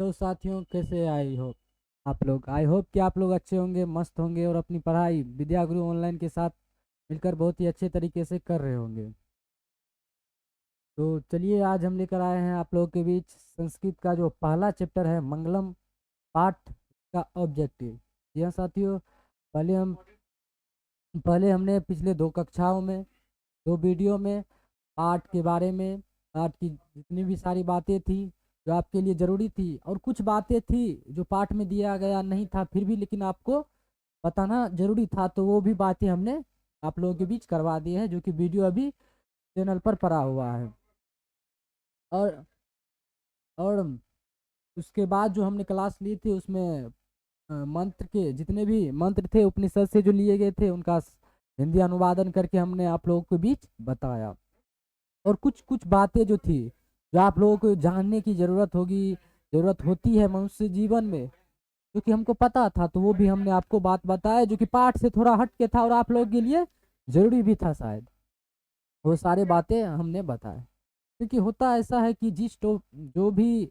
तो साथियों, कैसे आई हो आप लोग। आई होप कि आप लोग अच्छे होंगे, मस्त होंगे और अपनी पढ़ाई विद्या गुरु ऑनलाइन के साथ मिलकर बहुत ही अच्छे तरीके से कर रहे होंगे। तो चलिए, आज हम लेकर आए हैं आप लोगों के बीच संस्कृत का जो पहला चैप्टर है मंगलम पाठ का ऑब्जेक्टिव। जी हाँ साथियों, पहले हम पहले हमने पिछले 2 कक्षाओं में, 2 वीडियो में पाठ के बारे में, पाठ की जितनी भी सारी बातें थी जो आपके लिए ज़रूरी थी, और कुछ बातें थी जो पाठ में दिया गया नहीं था फिर भी लेकिन आपको बताना ज़रूरी था, तो वो भी बातें हमने आप लोगों के बीच करवा दी है, जो कि वीडियो अभी चैनल पर पड़ा हुआ है। और उसके बाद जो हमने क्लास ली थी उसमें मंत्र के जितने भी मंत्र थे उपनिषद से जो लिए गए थे उनका हिंदी अनुवादन करके हमने आप लोगों के बीच बताया। और कुछ कुछ बातें जो थी जो आप लोगों को जानने की ज़रूरत होती है मनुष्य जीवन में, जो कि हमको पता था, तो वो भी हमने आपको बात बताया जो कि पाठ से थोड़ा हट के था और आप लोगों के लिए ज़रूरी भी था शायद। वो सारी बातें हमने बताए, क्योंकि होता ऐसा है कि जो भी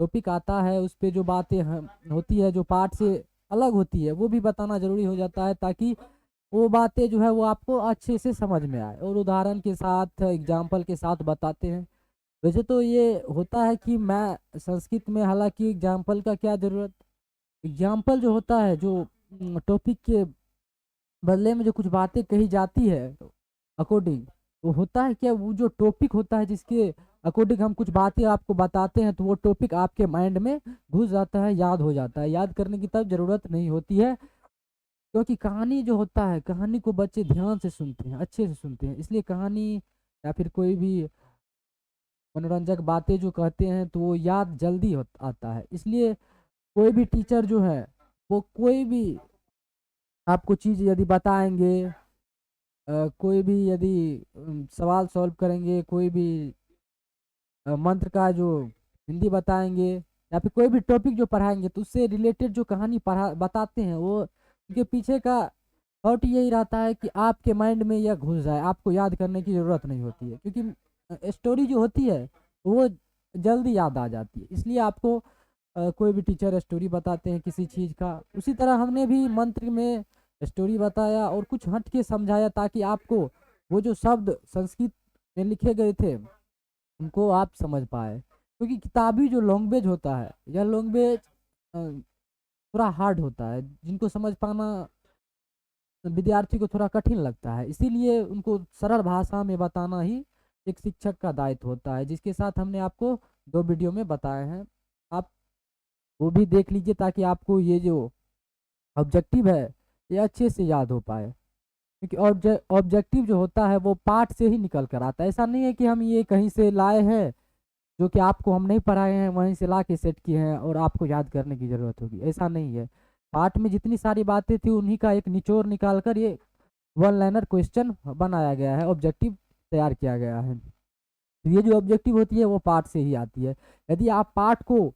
टॉपिक आता है उस पे जो बातें होती है जो पाठ से अलग होती है वो भी बताना ज़रूरी हो जाता है, ताकि वो बातें जो है वो आपको अच्छे से समझ में आए और उदाहरण के साथ एग्जाम्पल के साथ बताते हैं। वैसे तो ये होता है कि मैं संस्कृत में, हालांकि एग्जाम्पल का क्या ज़रूरत, एग्जाम्पल जो होता है जो टॉपिक के बदले में जो कुछ बातें कही जाती है अकॉर्डिंग, वो होता है क्या, वो जो टॉपिक होता है जिसके अकॉर्डिंग हम कुछ बातें आपको बताते हैं तो वो टॉपिक आपके माइंड में घुस जाता है, याद हो जाता है। याद करने की तब ज़रूरत नहीं होती है, क्योंकि कहानी जो होता है कहानी को बच्चे ध्यान से सुनते हैं, अच्छे से सुनते हैं, इसलिए कहानी या फिर कोई भी मनोरंजक बातें जो कहते हैं तो वो याद जल्दी आता है। इसलिए कोई भी टीचर जो है वो कोई भी आपको चीज़ यदि बताएंगे, कोई भी यदि सवाल सॉल्व करेंगे, कोई भी मंत्र का जो हिंदी बताएंगे या फिर कोई भी टॉपिक जो पढ़ाएंगे तो उससे रिलेटेड जो कहानी पढ़ा बताते हैं वो उनके पीछे का थॉट यही रहता है कि आपके माइंड में यह घुस जाए, आपको याद करने की ज़रूरत नहीं होती है, क्योंकि स्टोरी जो होती है वो जल्दी याद आ जाती है। इसलिए आपको कोई भी टीचर स्टोरी बताते हैं किसी चीज़ का, उसी तरह हमने भी मंत्र में स्टोरी बताया और कुछ हट के समझाया, ताकि आपको वो जो शब्द संस्कृत में लिखे गए थे उनको आप समझ पाए, क्योंकि किताबी जो लैंग्वेज होता है यह लैंग्वेज थोड़ा हार्ड होता है, जिनको समझ पाना विद्यार्थी को थोड़ा कठिन लगता है, इसीलिए उनको सरल भाषा में बताना ही एक शिक्षक का दायित्व होता है, जिसके साथ हमने आपको 2 वीडियो में बताए हैं। आप वो भी देख लीजिए ताकि आपको ये जो ऑब्जेक्टिव है ये अच्छे से याद हो पाए, क्योंकि ऑब्जेक्टिव जो होता है वो पाठ से ही निकल कर आता है। ऐसा नहीं है कि हम ये कहीं से लाए हैं जो कि आपको हम नहीं पढ़ाए हैं वहीं से ला के सेट किए हैं और आपको याद करने की ज़रूरत होगी, ऐसा नहीं है। पाठ में जितनी सारी बातें थी उन्हीं का एक निचोड़ निकाल कर ये 1 लाइनर क्वेश्चन बनाया गया है, ऑब्जेक्टिव तैयार किया गया है। तो ये जो ऑब्जेक्टिव होती है वो पाठ से ही आती है। यदि आप पाठ को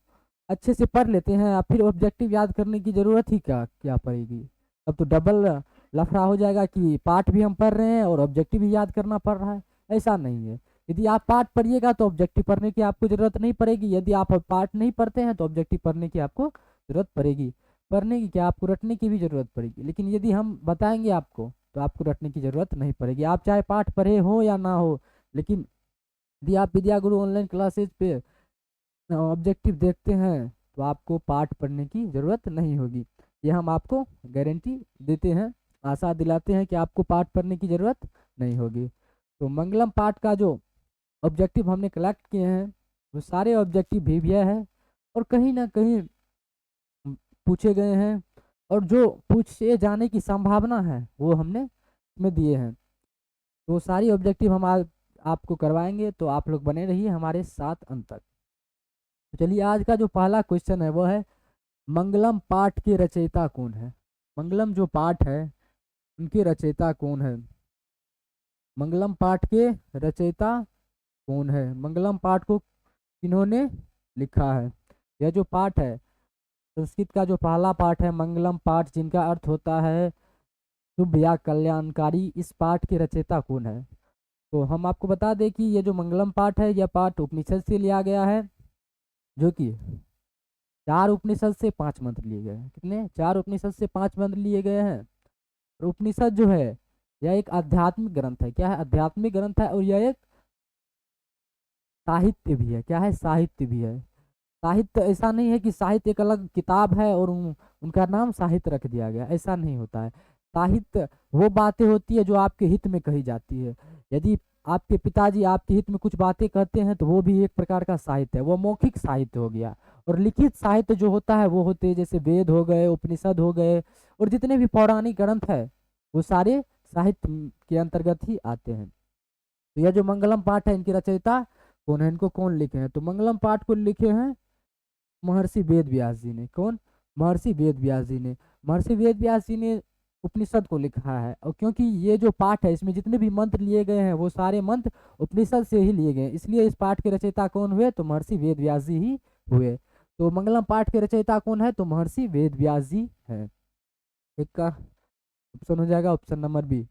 अच्छे से पढ़ लेते हैं या फिर ऑब्जेक्टिव याद करने की ज़रूरत ही क्या क्या पड़ेगी, अब तो डबल लफड़ा हो जाएगा कि पाठ भी हम पढ़ रहे हैं और ऑब्जेक्टिव भी याद करना पड़ रहा है। ऐसा नहीं है, यदि आप पाठ पढ़िएगा तो ऑब्जेक्टिव पढ़ने की आपको ज़रूरत नहीं पड़ेगी, यदि आप पाठ नहीं पढ़ते हैं तो ऑब्जेक्टिव पढ़ने की आपको ज़रूरत पड़ेगी। पढ़ने की क्या, आपको रटने की भी ज़रूरत पड़ेगी, लेकिन यदि हम बताएंगे आपको तो आपको रटने की ज़रूरत नहीं पड़ेगी, आप चाहे पाठ पढ़े हो या ना हो। लेकिन यदि आप विद्या गुरु ऑनलाइन क्लासेज पे ऑब्जेक्टिव देखते हैं तो आपको पाठ पढ़ने की ज़रूरत नहीं होगी, ये हम आपको गारंटी देते हैं, आशा दिलाते हैं कि आपको पाठ पढ़ने की ज़रूरत नहीं होगी। तो मंगलम पाठ का जो ऑब्जेक्टिव हमने कलेक्ट किए हैं वो सारे ऑब्जेक्टिव भी है और कहीं ना कहीं पूछे गए हैं, और जो पूछे जाने की संभावना है वो हमने इसमें दिए हैं। तो सारी ऑब्जेक्टिव हम आज आपको करवाएंगे, तो आप लोग बने रहिए हमारे साथ अंत तक। तो चलिए, आज का जो पहला क्वेश्चन है वो है मंगलम पाठ के रचयिता कौन है। मंगलम जो पाठ है उनके रचयिता कौन है, मंगलम पाठ के रचयिता कौन है, मंगलम पाठ को किन्होंने लिखा है। यह जो पाठ है संस्कृत का जो पहला पाठ है मंगलम पाठ, जिनका अर्थ होता है शुभ या कल्याणकारी, इस पाठ के रचयिता कौन है। तो हम आपको बता दें कि ये जो मंगलम पाठ है यह पाठ उपनिषद से लिया गया है, जो कि 4 उपनिषद से 5 मंत्र लिए गए हैं। कितने? 4 उपनिषद से 5 मंत्र लिए गए हैं। और उपनिषद जो है यह एक आध्यात्मिक ग्रंथ है। क्या है? आध्यात्मिक ग्रंथ है। और यह एक साहित्य भी है। क्या है? साहित्य भी है। साहित्य ऐसा नहीं है कि साहित्य एक अलग किताब है और उनका नाम साहित्य रख दिया गया, ऐसा नहीं होता है। साहित्य वो बातें होती है जो आपके हित में कही जाती है। यदि आपके पिताजी आपके हित में कुछ बातें कहते हैं तो वो भी एक प्रकार का साहित्य है, वो मौखिक साहित्य हो गया। और लिखित साहित्य जो होता है वो होते हैं जैसे वेद हो गए, उपनिषद हो गए, और जितने भी पौराणिक ग्रंथ है वो सारे साहित्य के अंतर्गत ही आते हैं। तो यह जो मंगलम पाठ है इनकी रचयिता कौन है? इनको कौन लिखे हैं? तो मंगलम पाठ को लिखे हैं महर्षि वेद व्यास जी ने। कौन? महर्षि वेद व्यास जी ने। महर्षि वेद व्यास जी ने उपनिषद को लिखा है। और क्योंकि ये जो पाठ है इसमें जितने भी मंत्र लिए गए हैं वो सारे मंत्र उपनिषद से ही लिए गए हैं, इसलिए इस पाठ के रचयिता कौन हुए? तो महर्षि वेद व्यास जी ही हुए। तो मंगलम पाठ के रचयिता कौन है? तो महर्षि वेद व्यास जी है। एक का ऑप्शन हो जाएगा ऑप्शन नंबर बी।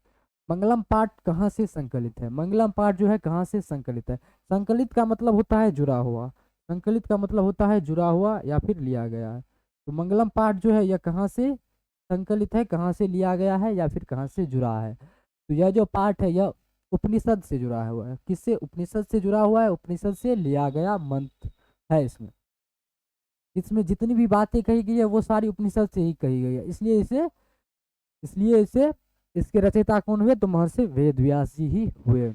मंगलम पाठ कहाँ से संकलित है? मंगलम पाठ जो है कहाँ से संकलित है? संकलित का मतलब होता है जुड़ा हुआ। संकलित का मतलब होता है जुड़ा हुआ या फिर लिया गया है। तो मंगलम पाठ जो है यह कहाँ से संकलित है, कहाँ से लिया गया है या फिर कहाँ से जुड़ा है? तो यह जो पाठ है यह उपनिषद से जुड़ा हुआ है। किससे? उपनिषद से जुड़ा हुआ है। उपनिषद से लिया गया मंत्र है इसमें। इसमें जितनी भी बातें कही गई है वो सारी उपनिषद से ही कही गई है, इसलिए इसे इसके रचयिता कौन हुए? तो महर्षि वेद व्यास जी ही हुए।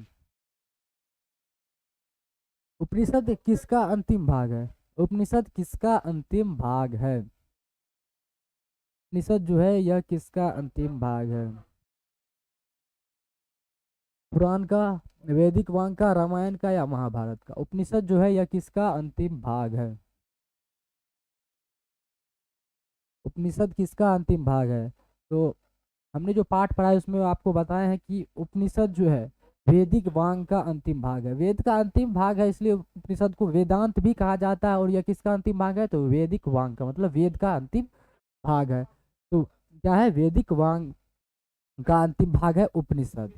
उपनिषद किसका अंतिम भाग है? उपनिषद किसका अंतिम भाग है? उपनिषद जो है यह किसका अंतिम भाग है? पुराण का, वैदिक वांग का, रामायण का या महाभारत का? उपनिषद जो है यह किसका अंतिम भाग है? उपनिषद किसका अंतिम भाग है? तो हमने जो पाठ पढ़ा है उसमें आपको बताया है कि उपनिषद जो है वैदिक वांग का अंतिम भाग है। वेद का अंतिम भाग है इसलिए उपनिषद को वेदांत भी कहा जाता है। और यह किसका अंतिम भाग है? तो वैदिक वांग का मतलब वेद का अंतिम भाग है। तो क्या है? वैदिक वांग का अंतिम भाग है उपनिषद।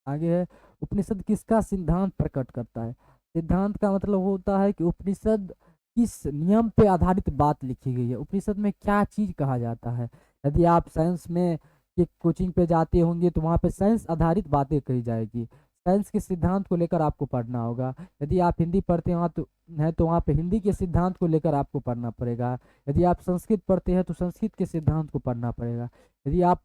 आगे है, उपनिषद किसका सिद्धांत प्रकट करता है? सिद्धांत का मतलब होता है कि उपनिषद किस नियम पे आधारित बात लिखी गई है, उपनिषद में क्या चीज कहा जाता है। यदि आप साइंस में की कोचिंग पे जाते होंगे तो वहाँ पे साइंस आधारित बातें कही जाएगी। साइंस के सिद्धांत को लेकर आपको पढ़ना होगा। यदि आप हिंदी पढ़ते हैं तो वहाँ पे हिंदी के सिद्धांत को लेकर आपको पढ़ना पड़ेगा। यदि आप संस्कृत पढ़ते हैं तो संस्कृत के सिद्धांत को पढ़ना पड़ेगा। यदि आप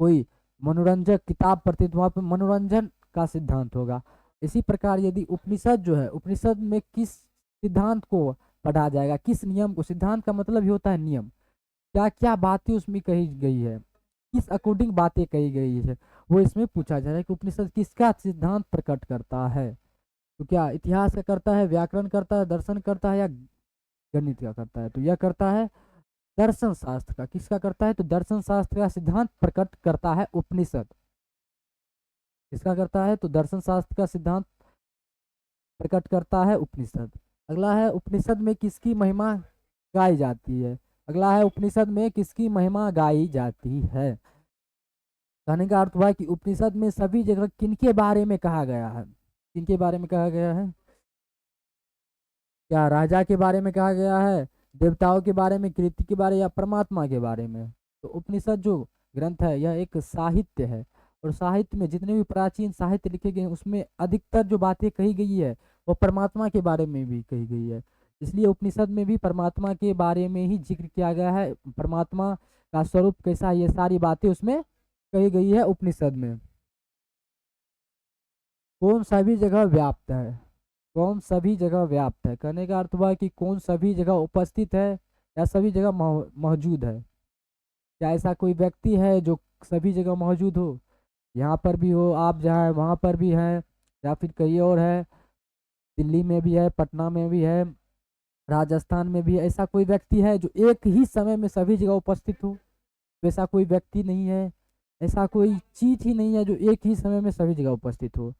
कोई मनोरंजक किताब पढ़ते तो वहाँ पे मनोरंजन का सिद्धांत होगा। इसी प्रकार यदि उपनिषद जो है, उपनिषद में किस सिद्धांत को पढ़ा जाएगा, किस नियम को? सिद्धांत का मतलब ही होता है नियम। क्या क्या बातें उसमें कही गई है, किस अकॉर्डिंग बातें कही गई है, वो इसमें पूछा जा रहा है कि उपनिषद किसका सिद्धांत प्रकट करता है। तो क्या इतिहास का करता है, व्याकरण करता है, दर्शन करता है या गणित का करता है? तो यह करता है दर्शन शास्त्र का। किसका करता है? तो दर्शन शास्त्र का सिद्धांत प्रकट करता है उपनिषद। किसका करता है? तो दर्शन शास्त्र का सिद्धांत प्रकट करता है उपनिषद। अगला है, उपनिषद में किसकी महिमा गाई जाती है? अगला है, उपनिषद में किसकी महिमा गाई जाती है? कहने का अर्थ हुआ कि उपनिषद में सभी जगह किनके बारे में कहा गया है? किनके बारे में कहा गया है? क्या राजा के बारे में कहा गया है, देवताओं के बारे में, कृति के बारे, या परमात्मा के बारे में? तो उपनिषद जो ग्रंथ है यह एक साहित्य है। और साहित्य में जितने भी प्राचीन साहित्य लिखे गए हैं उसमें अधिकतर जो बातें कही गई है वो परमात्मा के बारे में भी कही गई है। इसलिए उपनिषद में भी परमात्मा के बारे में ही जिक्र किया गया है। परमात्मा का स्वरूप कैसा है ये सारी बातें उसमें कही गई है उपनिषद में। कौन सभी जगह व्याप्त है? कौन सभी जगह व्याप्त है? कहने का अर्थ हुआ कि कौन सभी जगह उपस्थित है या सभी जगह मौजूद है। क्या ऐसा कोई व्यक्ति है जो सभी जगह मौजूद हो? यहाँ पर भी हो, आप जहाँ है वहाँ पर भी है, या फिर कहीं और है, दिल्ली में भी है, पटना में भी है, राजस्थान में भी है। ऐसा कोई व्यक्ति है जो एक ही समय में सभी जगह उपस्थित हो? वैसा कोई व्यक्ति नहीं है। ऐसा कोई चीज ही नहीं है जो एक ही समय में सभी जगह उपस्थित हो।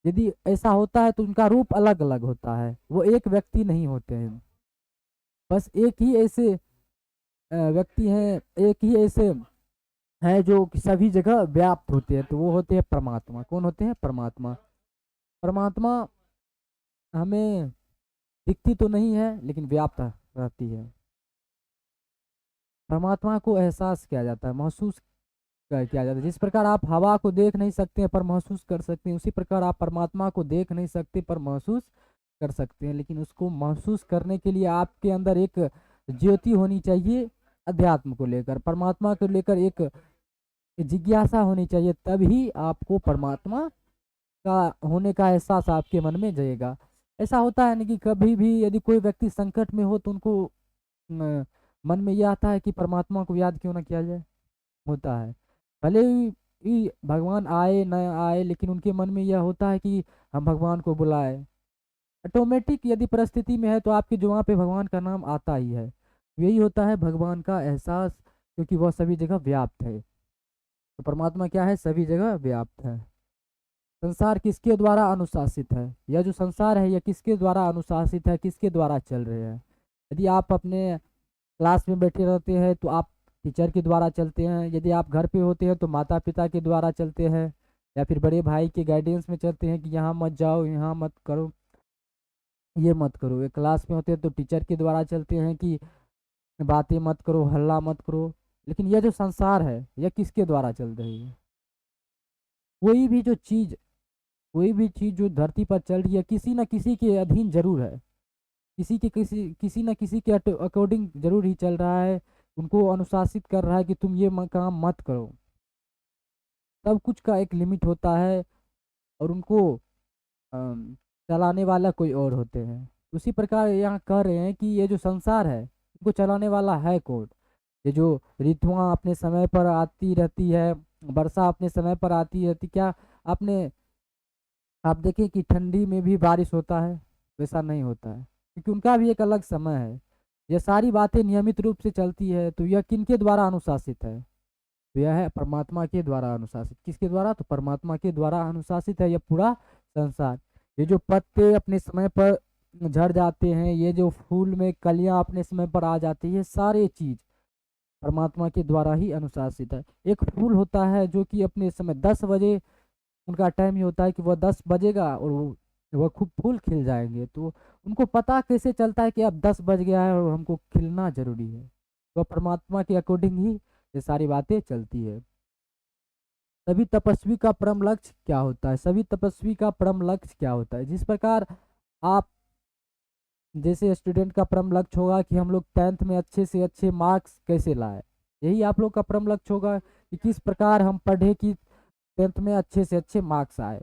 यदि ऐसा होता है तो उनका रूप अलग अलग होता है, वो एक व्यक्ति नहीं होते हैं। बस एक ही ऐसे व्यक्ति हैं, एक ही ऐसे हैं जो कि सभी जगह व्याप्त होते हैं, तो वो होते हैं परमात्मा। कौन होते हैं? परमात्मा। परमात्मा हमें दिखती तो नहीं है लेकिन व्याप्त रहती है। परमात्मा को एहसास किया जाता है, महसूस किया जाता है। जिस प्रकार आप हवा को देख नहीं सकते हैं पर महसूस कर सकते हैं, उसी प्रकार आप परमात्मा को देख नहीं सकते पर महसूस कर सकते हैं। लेकिन उसको महसूस करने के लिए आपके अंदर एक ज्योति होनी चाहिए, अध्यात्म को लेकर, परमात्मा को लेकर एक जिज्ञासा होनी चाहिए, तभी आपको परमात्मा का होने का एहसास आपके मन में जगेगा। ऐसा होता है ना कि कभी भी यदि कोई व्यक्ति संकट में हो तो उनको मन में यह आता है कि परमात्मा को याद क्यों ना किया जाए। होता है, भले ही भगवान आए न आए लेकिन उनके मन में यह होता है कि हम भगवान को बुलाए। ऑटोमेटिक यदि परिस्थिति में है तो आपके जुबान पे भगवान का नाम आता ही है। यही होता है भगवान का एहसास, क्योंकि वह सभी जगह व्याप्त है। तो परमात्मा क्या है, सभी जगह व्याप्त है। संसार किसके द्वारा अनुशासित है, यह जो संसार है यह किसके द्वारा अनुशासित है, किसके द्वारा चल रहे हैं। यदि आप अपने क्लास में बैठे रहते हैं तो आप टीचर के द्वारा चलते हैं, यदि आप घर पे होते हैं तो माता पिता के द्वारा चलते हैं, या फिर बड़े भाई के गाइडेंस में चलते हैं कि यहाँ मत जाओ, यहाँ मत करो, ये मत करो। ये क्लास में होते हैं तो टीचर के द्वारा चलते हैं कि बातें मत करो, हल्ला मत करो। लेकिन यह जो संसार है यह किसके द्वारा चल रही है। कोई भी जो चीज़, कोई भी चीज़ जो धरती पर चल रही है किसी न किसी के अधीन जरूर है, किसी न किसी के अकॉर्डिंग जरूर ही चल रहा है। उनको अनुशासित कर रहा है कि तुम ये काम मत करो। सब कुछ का एक लिमिट होता है और उनको चलाने वाला कोई और होते हैं। उसी प्रकार यहाँ कह रहे हैं कि ये जो संसार है इनको चलाने वाला है कौन। ये जो ऋतुआं अपने समय पर आती रहती है, वर्षा अपने समय पर आती रहती, क्या आपने आप देखें कि ठंडी में भी बारिश होता है, वैसा नहीं होता है, क्योंकि उनका भी एक अलग समय है। ये सारी बातें नियमित रूप से चलती है, तो यह किनके द्वारा अनुशासित है, तो यह है परमात्मा के द्वारा अनुशासित। किसके द्वारा, तो परमात्मा के द्वारा अनुशासित है यह पूरा संसार। ये जो पत्ते अपने समय पर झड़ जाते हैं, ये जो फूल में कलियां अपने समय पर आ जाती है, सारे चीज परमात्मा के द्वारा ही अनुशासित है। एक फूल होता है जो कि अपने समय 10 बजे उनका टाइम ही होता है कि वह 10 बजेगा और वह खूब फूल खिल जाएंगे, तो उनको पता कैसे चलता है कि अब 10 बज गया है और हमको खिलना जरूरी है। वह परमात्मा के अकॉर्डिंग ही ये सारी बातें चलती है। सभी तपस्वी का परम लक्ष्य क्या होता है, सभी तपस्वी का परम लक्ष्य क्या होता है। जिस प्रकार आप जैसे स्टूडेंट का परम लक्ष्य होगा कि हम लोग 10th में अच्छे से अच्छे मार्क्स कैसे लाए, यही आप लोग का परम लक्ष्य होगा कि किस प्रकार हम पढ़े कि 10th में अच्छे से अच्छे मार्क्स आए।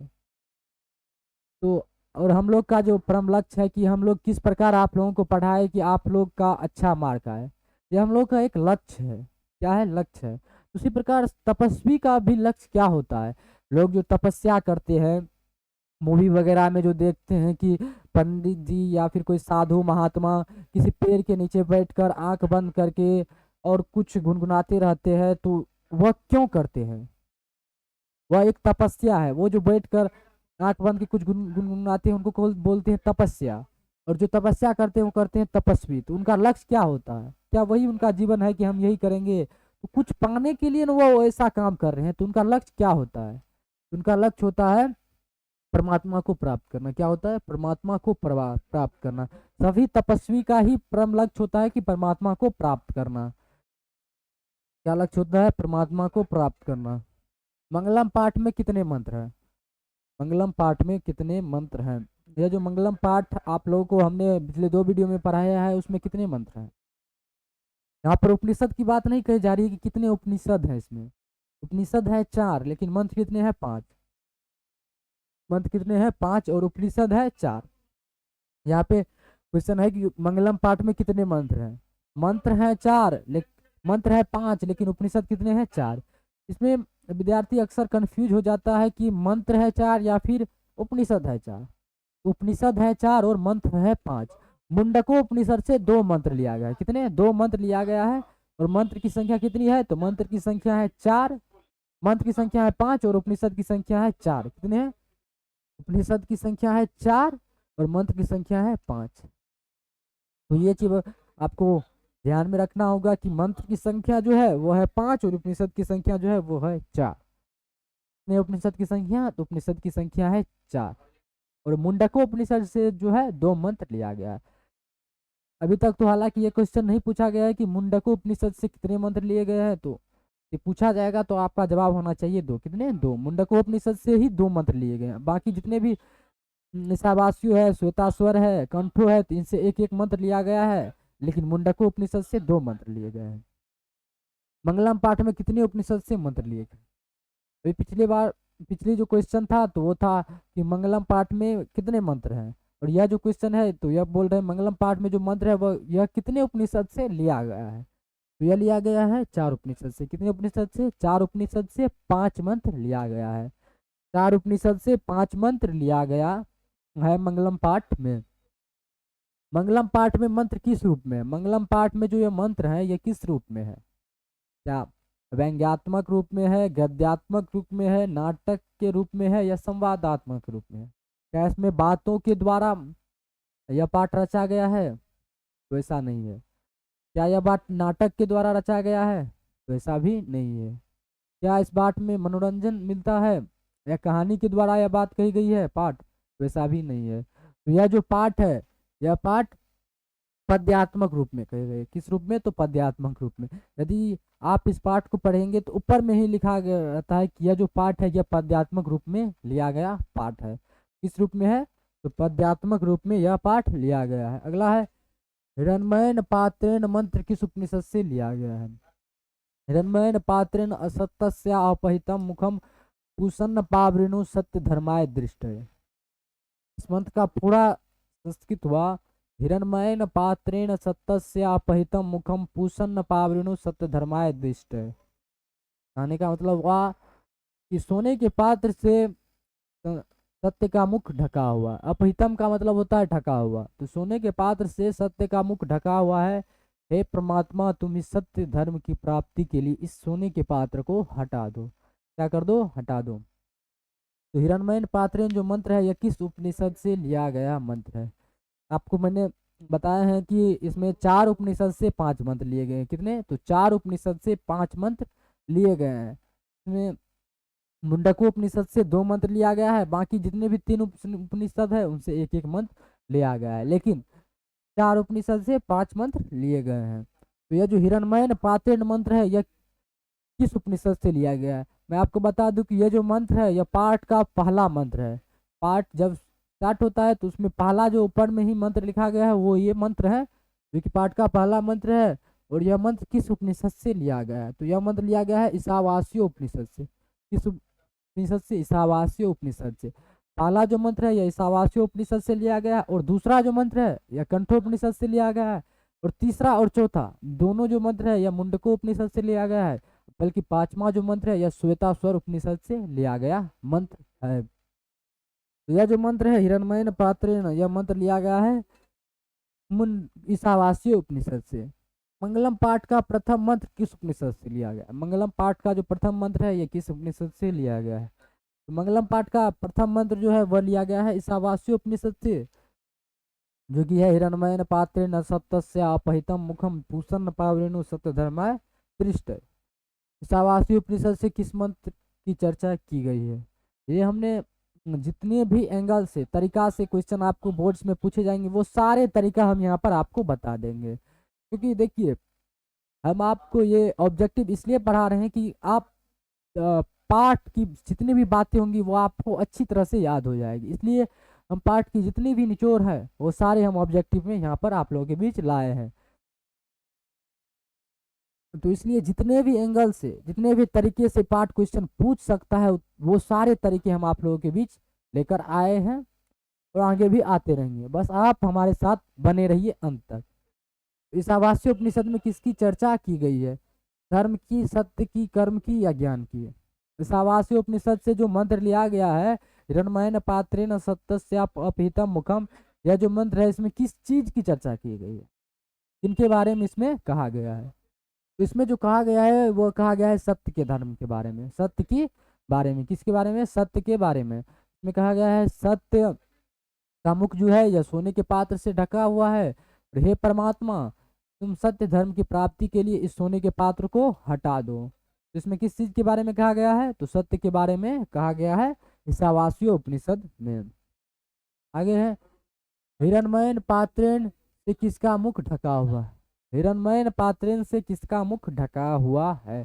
तो और हम लोग का जो परम लक्ष्य है कि हम लोग किस प्रकार आप लोगों को पढ़ाए कि आप लोग का अच्छा मार्क आए, ये हम लोग का एक लक्ष्य है। क्या है, लक्ष्य है। उसी प्रकार तपस्वी का भी लक्ष्य क्या होता है। लोग जो तपस्या करते हैं, मूवी वगैरह में जो देखते हैं कि पंडित जी या फिर कोई साधु महात्मा किसी पेड़ के नीचे बैठकर आंख बंद करके और कुछ गुनगुनाते रहते हैं, तो वह क्यों करते हैं, वह एक तपस्या है। वो जो बैठकर आंख बंद के कुछ गुनगुनाते हैं उनको बोलते हैं तपस्या, और जो तपस्या करते हैं वो करते हैं तपस्वी। तो उनका लक्ष्य क्या होता है, क्या वही उनका जीवन है कि हम यही करेंगे, तो कुछ पाने के लिए ना वो ऐसा काम कर रहे हैं, तो उनका लक्ष्य क्या होता है, उनका लक्ष्य होता है परमात्मा को प्राप्त करना। क्या होता है, परमात्मा को प्राप्त करना। सभी तपस्वी का ही परम लक्ष्य होता है कि परमात्मा को प्राप्त करना। क्या लक्ष्य होता है, परमात्मा को प्राप्त करना। मंगलम पाठ में कितने मंत्र हैं, मंगलम पाठ में कितने मंत्र हैं। यह जो मंगलम पाठ आप लोगों को हमने पिछले 2 वीडियो में पढ़ाया है उसमें कितने मंत्र हैं। यहाँ पर उपनिषद की बात नहीं कही जा रही है कि कितने उपनिषद हैं इसमें। उपनिषद है 4 लेकिन मंत्र कितने हैं, 5। मंत्र कितने हैं, 5, और उपनिषद है 4। यहाँ पे क्वेश्चन है कि मंगलम पाठ में कितने मंत्र हैं। मंत्र हैं 4 लेकिन मंत्र है 5 लेकिन उपनिषद कितने हैं, 4। इसमें विद्यार्थी अक्सर कंफ्यूज हो जाता है कि मंत्र है 4 या फिर उपनिषद है 4। उपनिषद है 4 और मंत्र है 5। मुंडको उपनिषद से 2 मंत्र लिया गया है। कितने, 2 मंत्र लिया गया है। और मंत्र की संख्या कितनी है, तो मंत्र की संख्या है 4, मंत्र की संख्या है 5 और उपनिषद की संख्या है 4। कितने हैं, उपनिषद की संख्या है 4 और मंत्र की संख्या है 5। तो ये चीज आपको ध्यान में रखना होगा कि मंत्र की संख्या जो है वो है 5 और उपनिषद की संख्या जो है वो है 4। उपनिषद की संख्या, तो उपनिषद की संख्या है 4 और मुंडको उपनिषद से जो है 2 मंत्र लिया गया है। अभी तक तो हालांकि ये क्वेश्चन नहीं पूछा गया है कि मुंडको उपनिषद से कितने मंत्र लिए गए हैं, तो ये पूछा जाएगा तो आपका जवाब होना चाहिए दो। कितने? दो। मुंडको उपनिषद से ही दो मंत्र लिए गए हैं, बाकी जितने भी ईशावास्यु है, श्वेताश्वर है, कंठो है, तो इनसे एक एक मंत्र लिया गया है, लेकिन मुंडको उपनिषद से दो मंत्र लिए गए हैं। मंगलम पाठ में कितने उपनिषद से मंत्र लिए गए? अभी पिछली बार, पिछली जो क्वेश्चन था तो वो था कि मंगलम पाठ में कितने मंत्र हैं, और यह जो क्वेश्चन है तो यह बोल रहे हैं मंगलम पाठ में जो मंत्र है वह यह कितने उपनिषद से लिया गया है। तो यह लिया गया है चार उपनिषद से। कितने उपनिषद से? चार उपनिषद से पांच मंत्र लिया गया है। चार उपनिषद से पांच मंत्र लिया गया है मंगलम पाठ में। मंगलम पाठ में मंत्र किस रूप में है? मंगलम पाठ में जो ये मंत्र है ये किस रूप में है? क्या व्यंग्यात्मक रूप में है, गद्यात्मक रूप में है, नाटक के रूप में है, या संवादात्मक रूप में है? क्या इसमें बातों के द्वारा यह पाठ रचा गया है? तो ऐसा नहीं है। क्या यह बात नाटक के द्वारा रचा गया है? तो ऐसा भी नहीं है। क्या इस बात में मनोरंजन मिलता है, या कहानी के द्वारा यह बात कही गई है पाठ? तो ऐसा भी नहीं है। तो यह जो पाठ है, यह पाठ पद्यात्मक रूप में कहे गए। किस रूप में? तो पद्यात्मक रूप में। यदि आप इस पाठ को पढ़ेंगे तो ऊपर में ही लिखा गया रहता है कि यह जो पाठ है यह पद्यात्मक रूप में लिया गया पाठ है। किस रूप में है? तो पद्यात्मक रूप में यह पाठ लिया गया है। अगला है हिरण्मयन पात्रेण मंत्र किस उपनिषद से लिया गया है? हिरण्मयन पात्रेण असत्यस्य अपहितम मुखम कुसन्न पावृणु सत्य धर्माय दृष्ट है। इस मंत्र का पूरा संस्कृत हुआ हिरण्मयेन पात्रेण सत्यस्य अपहितम मुखम पूषन्न पावृणु सत्य धर्माय दृष्ट है। कहने का मतलब हुआ कि सोने के पात्र से सत्य का मुख ढका हुआ। अपहितम का मतलब होता है ढका हुआ, तो सोने के पात्र से सत्य का मुख ढका हुआ है। हे परमात्मा, तुम इस सत्य धर्म की प्राप्ति के लिए इस सोने के पात्र को हटा दो। क्या कर दो? हटा दो। तो हिरण्मयन पात्रेण जो मंत्र है यह किस उपनिषद से लिया गया मंत्र है? आपको मैंने बताया है कि इसमें चार उपनिषद से पांच मंत्र लिए गए हैं। कितने? तो चार उपनिषद से पांच मंत्र लिए गए हैं। इसमें मुंडको उपनिषद से दो मंत्र लिया गया है, बाकी जितने भी तीन उपनिषद है उनसे एक एक मंत्र लिया गया है, लेकिन चार उपनिषद से पांच मंत्र लिए गए हैं। तो यह जो हिरण्मयन पात्रेण मंत्र है यह किस उपनिषद से लिया गया है? मैं आपको बता दूं कि यह जो मंत्र है यह पाठ का पहला मंत्र है। पाठ जब स्टार्ट होता है तो उसमें पहला जो ऊपर में ही मंत्र लिखा गया है वो ये मंत्र है, जो कि पाठ का पहला मंत्र है। और यह मंत्र किस उपनिषद से लिया गया है? तो यह मंत्र लिया गया है ईशावास्य उपनिषद से। किस उपनिषद से? ईशावास्य उपनिषद से। पहला जो मंत्र है यह ईशावास्य उपनिषद से लिया गया है, और दूसरा जो मंत्र है यह कंठोपनिषद से लिया गया है, और तीसरा और चौथा दोनों जो मंत्र है यह मुंडको उपनिषद से लिया गया है, बल्कि पांचवा जो मंत्र है यह श्वेताश्वर उपनिषद से लिया गया मंत्र है। तो यह जो मंत्र है हिरण्मयन पात्रेण, यह मंत्र लिया गया है ईशावास्य उपनिषद से। मंगलम पाठ का प्रथम मंत्र किस उपनिषद से लिया गया? मंगलम पाठ का जो प्रथम मंत्र है यह किस उपनिषद से लिया गया है? तो मंगलम पाठ का प्रथम मंत्र जो है वह लिया गया है ईशावास्य उपनिषद से, जो कि है हिरण्मयन पात्रेण सत्यस्य अपहितम मुखम पूषन्न पावृणु सत्य धर्माय दृष्ट। ईशावास्य उपनिषद से किस मंत्र की चर्चा की गई है? ये हमने जितने भी एंगल से तरीका से क्वेश्चन आपको बोर्ड्स में पूछे जाएंगे वो सारे तरीका हम यहाँ पर आपको बता देंगे, क्योंकि देखिए हम आपको ये ऑब्जेक्टिव इसलिए पढ़ा रहे हैं कि आप पाठ की जितनी भी बातें होंगी वो आपको अच्छी तरह से याद हो जाएगी। इसलिए हम पाठ की जितनी भी निचोड़ है वो सारे हम ऑब्जेक्टिव में यहाँ पर आप लोगों के बीच लाए हैं। तो इसलिए जितने भी एंगल से जितने भी तरीके से पार्ट क्वेश्चन पूछ सकता है वो सारे तरीके हम आप लोगों के बीच लेकर आए हैं, और आगे भी आते रहेंगे। बस आप हमारे साथ बने रहिए अंत तक। ईशावास्य उपनिषद में किसकी चर्चा की गई है? धर्म की, सत्य की, कर्म की, या ज्ञान की? ईशावास्य उपनिषद से जो मंत्र लिया गया है हिरण्मयन पात्रेण सत्यस्य अपहितम मुखम, यह जो मंत्र है इसमें किस चीज की चर्चा की गई है? किनके बारे में इसमें कहा गया है? तो इसमें जो कहा गया है वो कहा गया है सत्य के धर्म के बारे में। सत्य की बारे में। किसके बारे में? सत्य के बारे में। इसमें कहा गया है सत्य का मुख जो है यह सोने के पात्र से ढका हुआ है, और हे परमात्मा तुम सत्य धर्म की प्राप्ति के लिए इस सोने के पात्र को हटा दो। तो इसमें किस चीज के बारे में कहा गया है? तो सत्य के बारे में कहा गया है ईशावास्य उपनिषद में। आगे है हिरण्मयन पात्रेण से किसका मुख ढका हुआ है? हिरण्मयन पात्रेण से किसका मुख ढका हुआ है?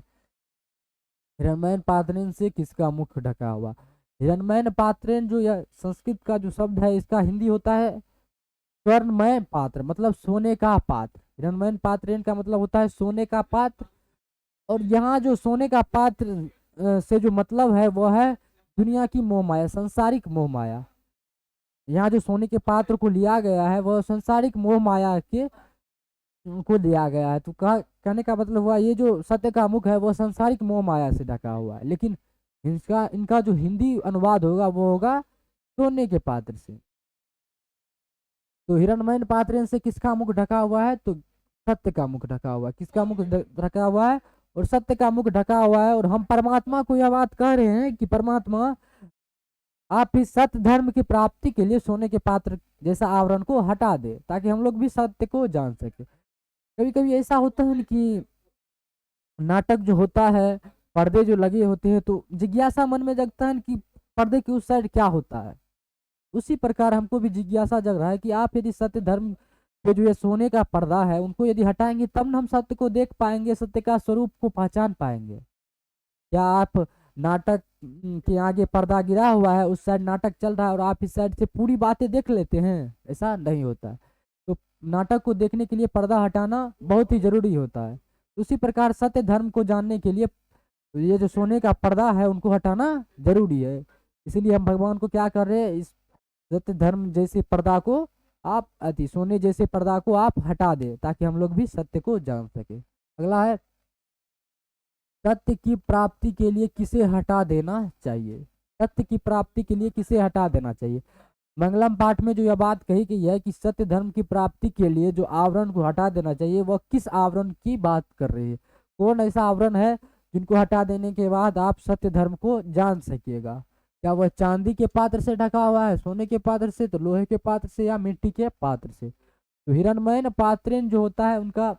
हिरण्मयन पात्रेण से किसका मुख ढका हुआ? हिरण्मयन पात्रेण जो यह संस्कृत का जो शब्द है, इसका हिंदी होता है स्वर्णमय पात्र, मतलब सोने का पात्र। हिरण्मयन पात्रेण का मतलब होता है सोने का पात्र। और यहाँ जो सोने का पात्र से जो मतलब है वो है दुनिया की मोह माया, संसारिक मोह माया। यहाँ जो सोने के पात्र को लिया गया है वह संसारिक मोह माया के को लिया गया है। तो कहने का मतलब हुआ ये जो सत्य का मुख है वो संसारिक मोह माया से ढका हुआ है, लेकिन इनका जो हिंदी अनुवाद होगा वो होगा सोने के पात्र से। तो हिरण्मयन पात्रेण से किसका मुख ढका हुआ है? तो सत्य का मुख ढका हुआ है। किसका मुख ढका हुआ है? और सत्य का मुख ढका हुआ है। और हम परमात्मा को यह बात कह रहे हैं कि परमात्मा आप इस सत्य धर्म की प्राप्ति के लिए सोने के पात्र जैसा आवरण को हटा दे, ताकि हम लोग भी सत्य को जान सके। कभी कभी ऐसा होता है कि नाटक जो होता है, पर्दे जो लगे होते हैं, तो जिज्ञासा मन में जगता है कि पर्दे के उस साइड क्या होता है। उसी प्रकार हमको भी जिज्ञासा जग रहा है कि आप यदि सत्य धर्म के जो ये सोने का पर्दा है उनको यदि हटाएंगे तब न हम सत्य को देख पाएंगे, सत्य का स्वरूप को पहचान पाएंगे। क्या आप नाटक के आगे पर्दा गिरा हुआ है, उस साइड नाटक चल रहा है और आप इस साइड से पूरी बातें देख लेते हैं? ऐसा नहीं होता। तो नाटक को देखने के लिए पर्दा हटाना बहुत ही जरूरी होता है। उसी प्रकार सत्य धर्म को जानने के लिए ये जो सोने का पर्दा है उनको हटाना जरूरी है। इसीलिए हम भगवान को क्या कर रहे हैं, इस सत्य धर्म जैसे पर्दा को आप अति सोने जैसे पर्दा को आप हटा दे, ताकि हम लोग भी सत्य को जान सके। अगला है, सत्य की प्राप्ति के लिए किसे हटा देना चाहिए? सत्य की प्राप्ति के लिए किसे हटा देना चाहिए? मंगलम पाठ में जो यह बात कही गई है कि सत्य धर्म की प्राप्ति के लिए जो आवरण को हटा देना चाहिए, वह किस आवरण की बात कर रही है? कौन ऐसा आवरण है जिनको हटा देने के बाद आप सत्य धर्म को जान सकिएगा? क्या वह चांदी के पात्र से ढका हुआ है, सोने के पात्र से, तो लोहे के पात्र से, या मिट्टी के पात्र से? तो हिरण्मयन पात्रेण जो होता है उनका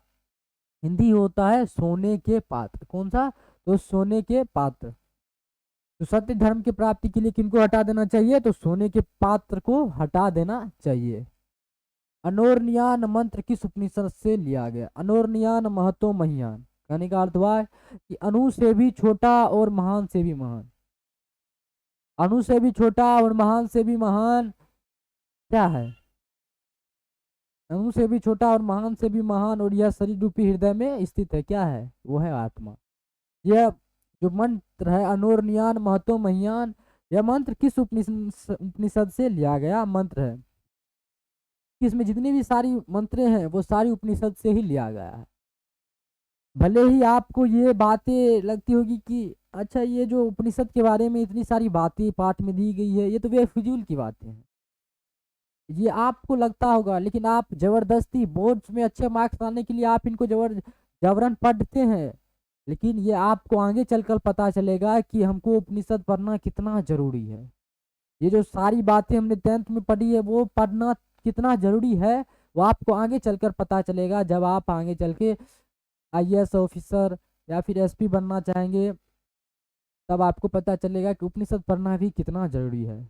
हिंदी होता है सोने के पात्र। कौन सा? तो सोने के पात्र। तो सत्य धर्म की प्राप्ति के लिए किनको हटा देना चाहिए? तो सोने के पात्र को हटा देना चाहिए। अनोरनियान मंत्र किस उपनिषद से लिया गया? अनोरनियान महतो महियान कहने का अर्थ हुआ है कि अणु से भी छोटा और महान से भी महान। अणु से भी छोटा और महान से भी महान क्या है? अणु से भी छोटा और महान से भी महान, और यह शरीर रूपी हृदय में स्थित है। क्या है? वो है आत्मा। यह जो मंत्र है अनोरनियान महतो महियान, यह मंत्र किस उपनिषद से लिया गया मंत्र है? इसमें जितनी भी सारी मंत्रें हैं वो सारी उपनिषद से ही लिया गया है। भले ही आपको ये बातें लगती होगी कि अच्छा ये जो उपनिषद के बारे में इतनी सारी बातें पाठ में दी गई है ये तो बेफिजूल की बातें हैं, ये आपको लगता होगा, लेकिन आप जबरदस्ती बोर्ड्स में अच्छे मार्क्स लाने के लिए आप इनको जबरन पढ़ते हैं। लेकिन ये आपको आगे चलकर पता चलेगा कि हमको उपनिषद पढ़ना कितना जरूरी है। ये जो सारी बातें हमने 10th में पढ़ी है वो पढ़ना कितना जरूरी है वो आपको आगे चलकर पता चलेगा। जब आप आगे चल के IAS ऑफिसर या फिर SP बनना चाहेंगे तब आपको पता चलेगा कि उपनिषद पढ़ना भी कितना जरूरी है।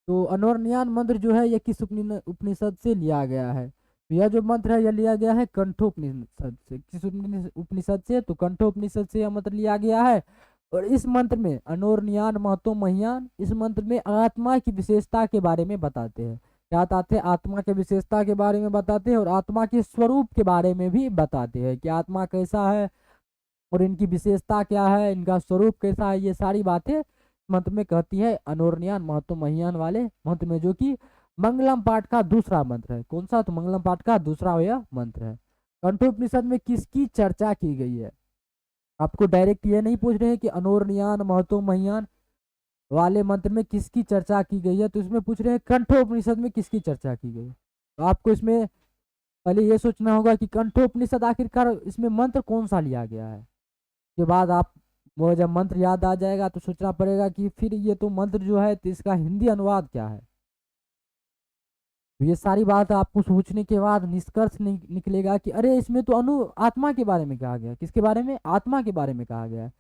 तो अनोरनियान मंत्र जो है यह किस उपनिषद से लिया गया है? तो यह जो मंत्र है यह लिया गया है कंठोपनिषद से। किस उपनिषद से? तो कंठोपनिषद से यह मंत्र लिया गया है। और इस मंत्र में अनोरनियान महतो महियान, इस मंत्र में आत्मा की विशेषता के बारे में बताते हैं। क्या बताते हैं? आत्मा के विशेषता के बारे में बताते हैं और आत्मा के स्वरूप के बारे में भी बताते हैं कि आत्मा कैसा है और इनकी विशेषता क्या है, इनका स्वरूप कैसा है। ये सारी बातें मंत्र में कहती है अनोरनियान महतो महियान वाले मंत्र में, जो कि मंगलम पाठ का दूसरा मंत्र है। कौन सा? तो मंगलम पाठ का दूसरा यह मंत्र है। कंठोपनिषद में किसकी चर्चा की गई है? आपको डायरेक्ट ये नहीं पूछ रहे हैं कि अनोरनियान महतो महियान वाले मंत्र में किसकी चर्चा की गई है, तो इसमें पूछ रहे हैं कंठोपनिषद में किसकी चर्चा की गई है। तो आपको इसमें पहले ये सोचना होगा कि कंठोपनिषद आखिरकार इसमें मंत्र कौन सा लिया गया है। के बाद आप वो जब मंत्र याद आ जाएगा तो सोचना पड़ेगा कि फिर ये तो मंत्र जो है तो इसका हिंदी अनुवाद क्या है। तो ये सारी बात आपको सोचने के बाद निष्कर्ष निकलेगा कि अरे इसमें तो आत्मा के बारे में कहा गया। किसके बारे में? आत्मा के बारे में कहा गया है।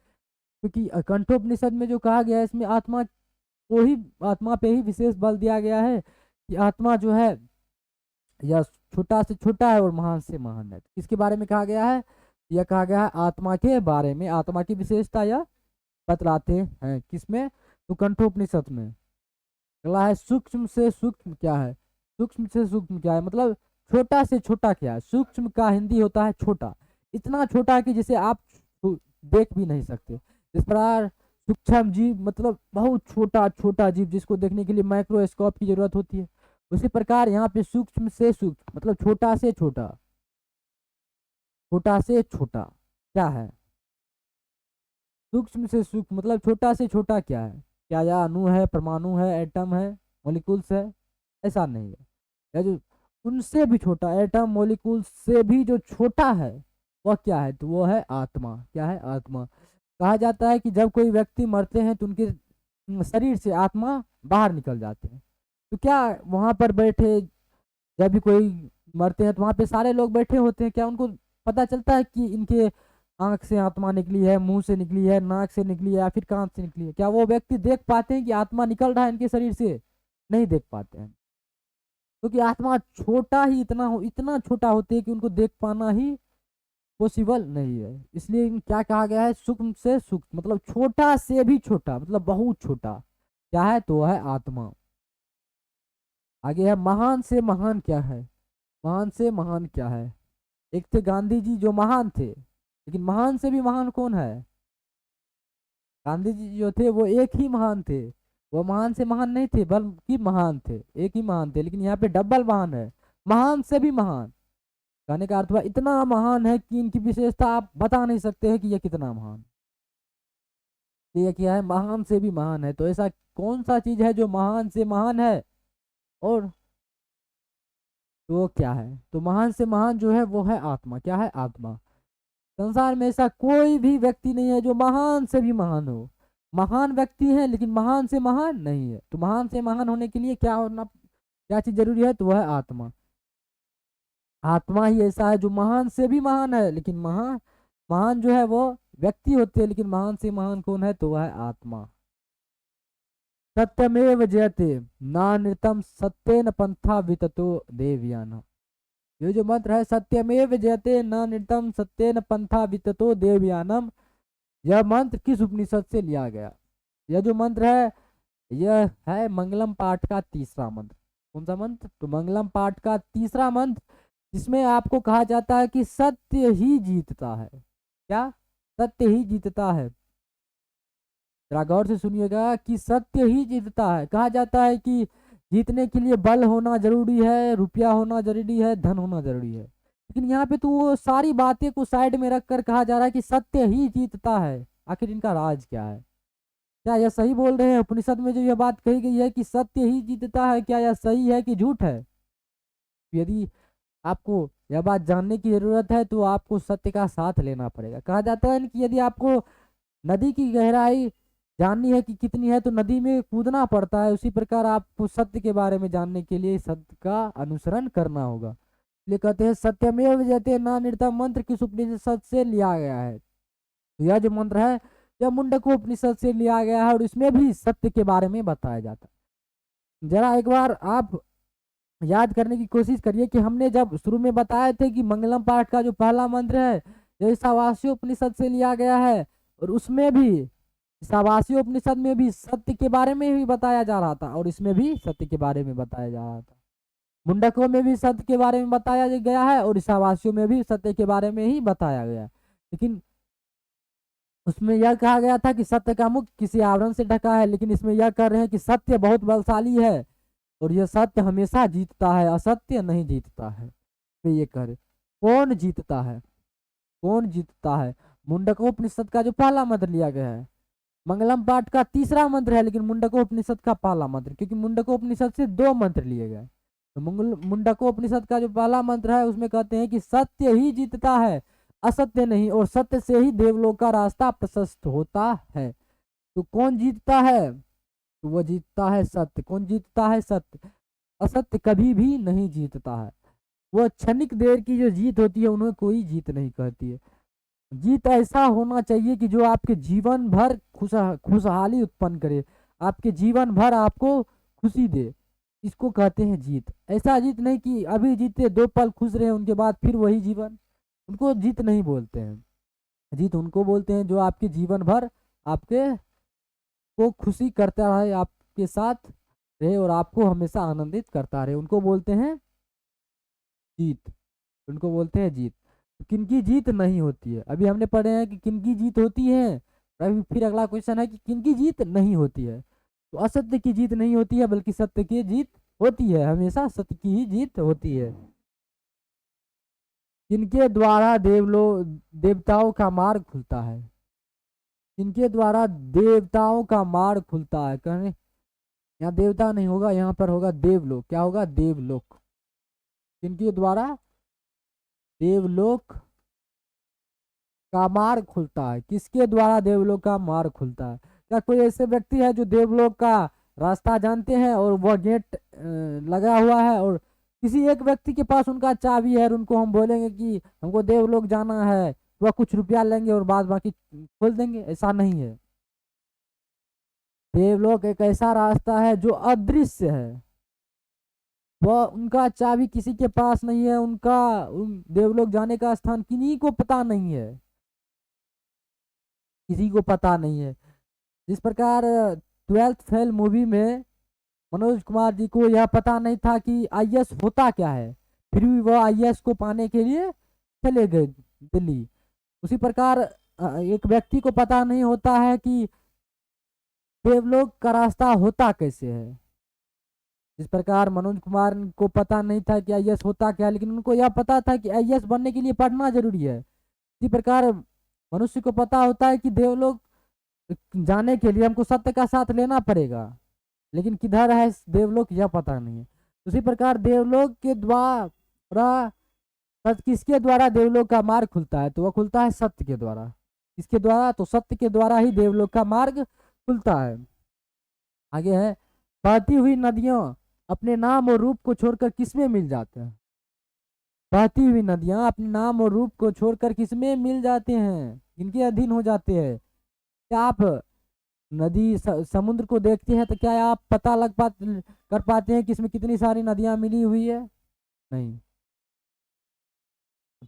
क्योंकि कंठोपनिषद में जो कहा गया है इसमें आत्मा को ही, आत्मा पे ही विशेष बल दिया गया है कि आत्मा जो है यह छोटा से छोटा है और महान से महान है। किसके बारे में कहा गया है? यह कहा गया है आत्मा के बारे में। आत्मा की विशेषता यह बतलाते हैं किसमें? तो कंठोपनिषद में। अगला है सूक्ष्म से सूक्ष्म क्या है? सूक्ष्म से सूक्ष्म क्या है मतलब छोटा से छोटा क्या है? सूक्ष्म का हिंदी होता है छोटा, इतना छोटा कि जिसे आप देख भी नहीं सकते। इस प्रकार सूक्ष्म जीव मतलब बहुत छोटा छोटा जीव जिसको देखने के लिए माइक्रोस्कोप की जरूरत होती है। उसी प्रकार यहाँ पे सूक्ष्म से सूक्ष्म मतलब छोटा से छोटा, छोटा से छोटा क्या है? सूक्ष्म से सूक्ष्म मतलब छोटा से छोटा क्या है? क्या यह अणु है, परमाणु है, एटम है, मॉलिक्यूल्स है? ऐसा नहीं है। या जो उनसे भी छोटा, एटम मॉलिक्यूल से भी जो छोटा है वह क्या है? तो वो है आत्मा। क्या है? आत्मा। कहा जाता है कि जब कोई व्यक्ति मरते हैं तो उनके शरीर से आत्मा बाहर निकल जाते हैं। तो क्या वहां पर बैठे जब भी कोई मरते हैं तो वहां पे सारे लोग बैठे होते हैं, क्या उनको पता चलता है कि इनके आंख से आत्मा निकली है, मुंह से निकली है, नाक से निकली है या फिर कान से निकली है? क्या वो व्यक्ति देख पाते हैं कि आत्मा निकल रहा है इनके शरीर से? नहीं देख पाते हैं, क्योंकि आत्मा छोटा ही इतना छोटा होती है कि उनको देख पाना ही पॉसिबल नहीं है। इसलिए क्या कहा गया है? सूक्ष्म से सूक्ष्म मतलब छोटा से भी छोटा मतलब बहुत छोटा क्या है? तो वह है आत्मा। आगे है महान से महान क्या है? महान से महान क्या है? एक थे गांधी जी जो महान थे, लेकिन महान से भी महान कौन है? गांधी जी जो थे वो एक ही महान थे, वो महान से महान नहीं थे बल्कि महान थे, एक ही महान थे। लेकिन यहाँ पे डबल महान है, महान से भी महान। कहने का अर्थ हुआ इतना महान है कि इनकी विशेषता आप बता नहीं सकते हैं कि यह कितना महान। तो यह क्या है? महान से भी महान है। तो ऐसा कौन सा चीज है जो महान से महान है? और तो वो क्या है? तो महान से महान जो है वो है आत्मा। क्या है? आत्मा। संसार में ऐसा कोई भी व्यक्ति नहीं है जो महान से भी महान हो। महान व्यक्ति है लेकिन महान से महान नहीं है। तो महान से महान होने के लिए क्या होना, क्या चीज जरूरी है? तो वह है आत्मा। आत्मा ही ऐसा है जो महान से भी महान है, लेकिन महान महान जो है वो व्यक्ति होते हैं, लेकिन महान से महान कौन है? तो वह है आत्मा। सत्यमेव जयते नानृतम सत्येन पंथा विततो देवयान। ये जो मंत्र है सत्यमेव जयते नानृतम सत्येन पंथा विततो देवयानम, यह मंत्र किस उपनिषद से लिया गया? यह जो मंत्र है यह है मंगलम पाठ का तीसरा मंत्र। कौन सा मंत्र? तो मंगलम पाठ का तीसरा मंत्र, जिसमें आपको कहा जाता है कि सत्य ही जीतता है। क्या? सत्य ही जीतता है। जरा गौर से सुनिएगा कि सत्य ही जीतता है। कहा जाता है कि जीतने के लिए बल होना जरूरी है, रुपया होना जरूरी है, धन होना जरूरी है, लेकिन यहाँ पे तो वो सारी बातें को साइड में रख कर कहा जा रहा है कि सत्य ही जीतता है। आखिर इनका राज क्या है? क्या यह सही बोल रहे हैं? उपनिषद में जो यह बात कही गई है कि सत्य ही जीतता है, क्या यह सही है कि झूठ है? यदि आपको यह बात जानने की जरूरत है तो आपको सत्य का साथ लेना पड़ेगा। कहा जाता है कि यदि आपको नदी की गहराई जाननी है कि कितनी है तो नदी में कूदना पड़ता है, उसी प्रकार आपको सत्य के बारे में जानने के लिए सत्य का अनुसरण करना होगा। इसलिए कहते हैं सत्यमेव जयते नानृतम मंत्र किस उपनिषद से लिया गया है? तो यह जो मंत्र है यह मुंडको उपनिषद से लिया गया है और इसमें भी सत्य के बारे में बताया जाता है। जरा एक बार आप याद करने की कोशिश करिए कि हमने जब शुरू में बताए थे कि मंगलम पाठ का जो पहला मंत्र है यह ईशावास्य उपनिषद से लिया गया है, और उसमें भी ईशावास्य उपनिषद में भी सत्य के बारे में ही बताया जा रहा था और इसमें भी सत्य के बारे में बताया जा रहा था। मुंडकों में भी सत्य के बारे में बताया गया है और ईशावास्यों में भी सत्य के बारे में ही बताया गया है। लेकिन उसमें यह कहा गया था कि सत्य का मुख किसी आवरण से ढका है, लेकिन इसमें यह कर रहे हैं कि सत्य बहुत बलशाली है और यह सत्य हमेशा जीतता है, असत्य नहीं जीतता है। तो ये कह कौन जीतता है? कौन जीतता है? मुंडकोपनिषद का जो पहला मंत्र लिया गया है, मंगलम पाठ का तीसरा मंत्र है लेकिन मुंडकोपनिषद का पहला मंत्र, क्योंकि मुंडकोपनिषद से दो मंत्र लिए गए। तो मुंडकोपनिषद का जो पहला मंत्र है उसमें कहते हैं कि सत्य ही जीतता है, असत्य नहीं, और सत्य से ही देवलोक का रास्ता प्रशस्त होता है। तो कौन जीतता है? तो वो जीतता है सत्य। कौन जीतता है? सत्य। असत्य कभी भी नहीं जीतता है। वो क्षणिक देर की जो जीत होती है उन्हें कोई जीत नहीं कहती है। जीत ऐसा होना चाहिए कि जो आपके जीवन भर खुशहाली उत्पन्न करे, आपके जीवन भर आपको खुशी दे। इसको कहते हैं जीत। ऐसा जीत नहीं कि अभी जीते 2 पल खुश रहे उनके बाद फिर वही जीवन, उनको जीत नहीं बोलते हैं। जीत उनको बोलते हैं जो आपके जीवन भर आपके को खुशी करता रहे, आपके साथ रहे और आपको हमेशा आनंदित करता रहे, उनको बोलते हैं जीत। उनको बोलते हैं जीत। तो किनकी जीत नहीं होती है, अभी हमने पढ़े हैं कि किनकी जीत होती है। अभी फिर अगला क्वेश्चन है कि किनकी जीत नहीं होती है। तो असत्य की जीत नहीं होती है बल्कि सत्य की जीत होती है, हमेशा सत्य की ही जीत होती है। किनके द्वारा देवताओं का मार्ग खुलता है। किनके द्वारा देवताओं का मार्ग खुलता है, कहने यहाँ देवता नहीं होगा, यहाँ पर होगा देवलोक। क्या होगा? देवलोक। किनके द्वारा देवलोक का मार्ग खुलता है। किसके द्वारा देवलोक का मार्ग खुलता है? क्या कोई ऐसे व्यक्ति है जो देवलोक का रास्ता जानते हैं और वह गेट लगा हुआ है और किसी एक व्यक्ति के पास उनका चाबी है और उनको हम बोलेंगे कि हमको देवलोक जाना है, वह कुछ रुपया लेंगे और बाद बाकी खोल देंगे? ऐसा नहीं है। देवलोक एक ऐसा रास्ता है जो अदृश्य है, वह उनका चाबी किसी के पास नहीं है, उनका देवलोक जाने का स्थान किन्हीं को पता नहीं है, किसी को पता नहीं है। जिस प्रकार 12th फेल मूवी में मनोज कुमार जी को यह पता नहीं था कि आईएएस होता क्या है, फिर भी वह आईएएस को पाने के लिए चले गए दिल्ली। उसी प्रकार एक व्यक्ति को पता नहीं होता है कि देवलोक का रास्ता होता कैसे है। जिस प्रकार मनोज कुमार को पता नहीं था कि आईएएस होता क्या है, लेकिन उनको यह पता था कि आईएएस बनने के लिए पढ़ना जरूरी है। इसी प्रकार मनुष्य को पता होता है कि देवलोक जाने के लिए हमको सत्य का साथ लेना पड़ेगा, लेकिन किधर है देवलोक यह पता नहीं है। उसी प्रकार देवलोक के द्वारा किसके द्वारा देवलोक का मार्ग खुलता है? तो वह खुलता है सत्य के द्वारा। किसके द्वारा? तो सत्य के द्वारा ही देवलोक का मार्ग खुलता है। आगे है, बहती हुई नदियां अपने नाम और रूप को छोड़कर किसमें मिल जाते हैं? बहती हुई नदियां अपने नाम और रूप को छोड़कर किसमें मिल जाते हैं, किनके अधीन हो जाते हैं? क्या आप समुद्र को देखते हैं तो क्या आप पता कर पाते हैं कि इसमें कितनी सारी नदियां मिली हुई है? नहीं।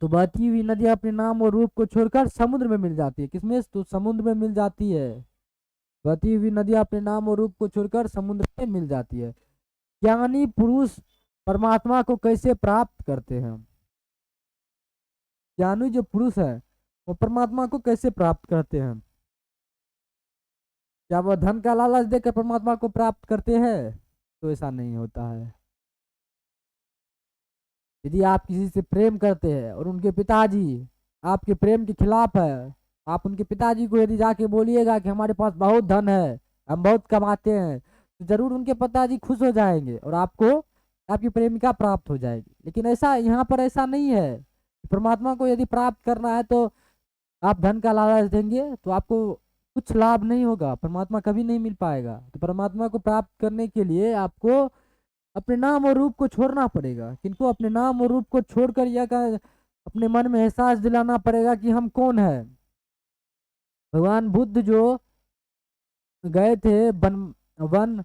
तो बहती हुई नदियां अपने नाम और रूप को छोड़कर समुद्र में मिल जाती है, किसमें? तो समुद्र में मिल जाती है। बहती हुई नदियां अपने नाम और रूप को छोड़कर समुद्र में मिल जाती है। ज्ञानी पुरुष परमात्मा को कैसे प्राप्त करते हैं? ज्ञानी जो पुरुष है वो परमात्मा को कैसे प्राप्त करते हैं? क्या वह धन का लालच देकर परमात्मा को प्राप्त करते हैं? तो ऐसा नहीं होता है। यदि आप किसी से प्रेम करते हैं और उनके पिताजी आपके प्रेम के खिलाफ है, आप उनके पिताजी को यदि जाके बोलिएगा कि हमारे पास बहुत धन है, हम बहुत कमाते हैं, तो जरूर उनके पिताजी खुश हो जाएंगे और आपको आपकी प्रेमिका प्राप्त हो जाएगी। लेकिन ऐसा यहाँ पर ऐसा नहीं है। परमात्मा को यदि प्राप्त करना है तो आप धन का लालच देंगे तो आपको कुछ लाभ नहीं होगा, परमात्मा कभी नहीं मिल पाएगा। तो परमात्मा को प्राप्त करने के लिए आपको अपने नाम और रूप को छोड़ना पड़ेगा। किनको? अपने नाम और रूप को छोड़कर अपने मन में एहसास दिलाना पड़ेगा कि हम कौन है। भगवान बुद्ध जो गए थे वन वन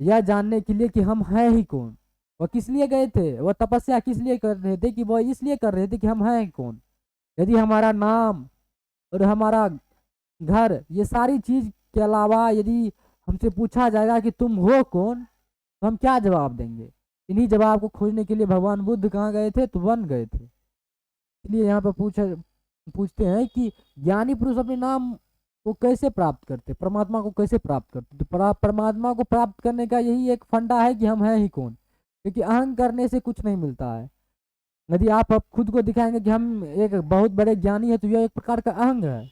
यह जानने के लिए कि हम हैं ही कौन। वह किस लिए गए थे? वह तपस्या किस लिए कर रहे थे? कि वह इसलिए कर रहे थे कि हम हैं कौन। यदि हमारा नाम और हमारा घर, ये सारी चीज के अलावा यदि हमसे पूछा जाएगा कि तुम हो कौन, तो हम क्या जवाब देंगे? इन्हीं जवाब को खोजने के लिए भगवान बुद्ध कहाँ गए थे? तो वन गए थे। इसलिए यहाँ पर पूछते हैं कि ज्ञानी पुरुष अपने नाम को कैसे प्राप्त करते, परमात्मा को कैसे प्राप्त करते? तो परमात्मा को प्राप्त करने का यही एक फंडा है कि हम हैं ही कौन। क्योंकि अहंग करने से कुछ नहीं मिलता है। यदि आप अब खुद को दिखाएंगे कि हम एक बहुत बड़े ज्ञानी है तो यह एक प्रकार का अहंग है।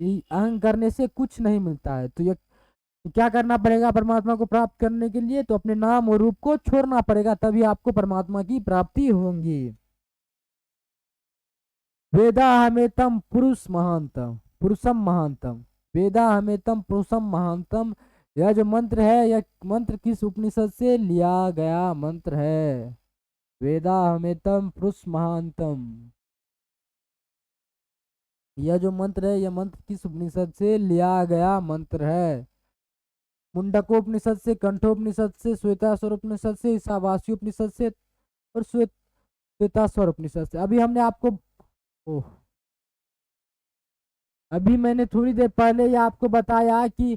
ये अहंग करने से कुछ नहीं मिलता है। तो क्या करना पड़ेगा परमात्मा को प्राप्त करने के लिए? तो अपने नाम और रूप को छोड़ना पड़ेगा, तभी आपको परमात्मा की प्राप्ति होगी। वेदा हमेतम पुरुष महानतम पुरुषम महानतम, वेदा हमेतम पुरुषम महानतम। यह जो मंत्र है, यह मंत्र किस उपनिषद से लिया गया मंत्र है? वेदा हमेतम पुरुष महानतम। यह जो मंत्र है, यह मंत्र किस उपनिषद से लिया गया मंत्र है? मुंडकोपनिषद से, कंठोपनिषद से, श्वेताश्वर उपनिषद से, ईशावासी उपनिषद से और श्वेताश्वर उपनिषद से। अभी हमने आपको ओह अभी मैंने थोड़ी देर पहले ही आपको बताया कि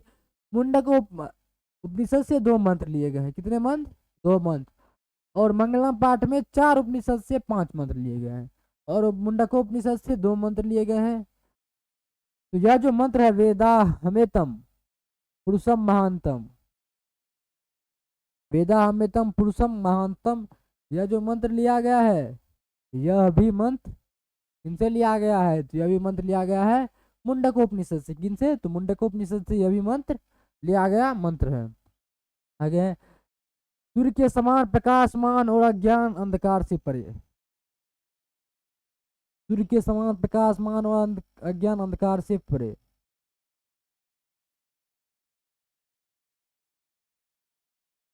मुंडक उपनिषद से 2 मंत्र लिए गए हैं। कितने मंत्र? 2 मंत्र। और मंगलम पाठ में 4 उपनिषद से 5 मंत्र लिए गए हैं और मुंडकोपनिषद से 2 मंत्र लिए गए हैं। तो यह जो मंत्र है वेदा हमेतम पुरुषम महानतम, वेदा हमेतम पुरुषम महानतम, यह जो मंत्र लिया गया है, यह भी मंत्र इनसे लिया गया है। तो यह भी मंत्र लिया गया है मुंडकोपनिषद से। किनसे? तो मुंडकोपनिषद से यह भी मंत्र लिया गया मंत्र है। आगे है सूर्य के समान प्रकाशमान और अज्ञान अंधकार से परे। सूर्य के समान प्रकाशमान और अज्ञान अंधकार से परे।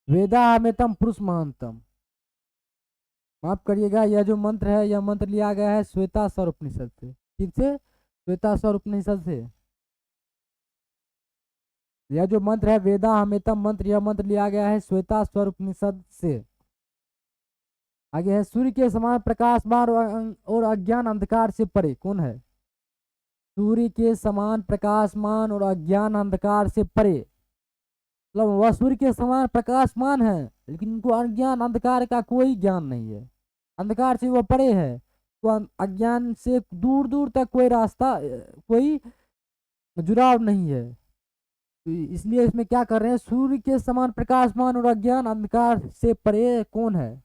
वेदाहमेतम पुरुष महानतम, माफ करिएगा, यह जो मंत्र है यह मंत्र लिया गया है श्वेताश्वर उपनिषद से। किससे? श्वेताश्वर उपनिषद से। यह जो मंत्र है वेदाहमेतम मंत्र, यह मंत्र लिया गया है श्वेताश्वर उपनिषद से। आगे है सूर्य के समान प्रकाशमान और अज्ञान अंधकार से परे। कौन है? सूर्य के समान प्रकाशमान और अज्ञान अंधकार से परे, मतलब वह सूर्य के समान प्रकाशमान है लेकिन उनको अज्ञान अंधकार का कोई ज्ञान नहीं है। अंधकार से वो परे है, तो अज्ञान से दूर दूर तक कोई रास्ता, कोई जुड़ाव नहीं है। तो इसलिए इसमें क्या कर रहे हैं? सूर्य के समान प्रकाशमान और अज्ञान अंधकार से परे कौन है?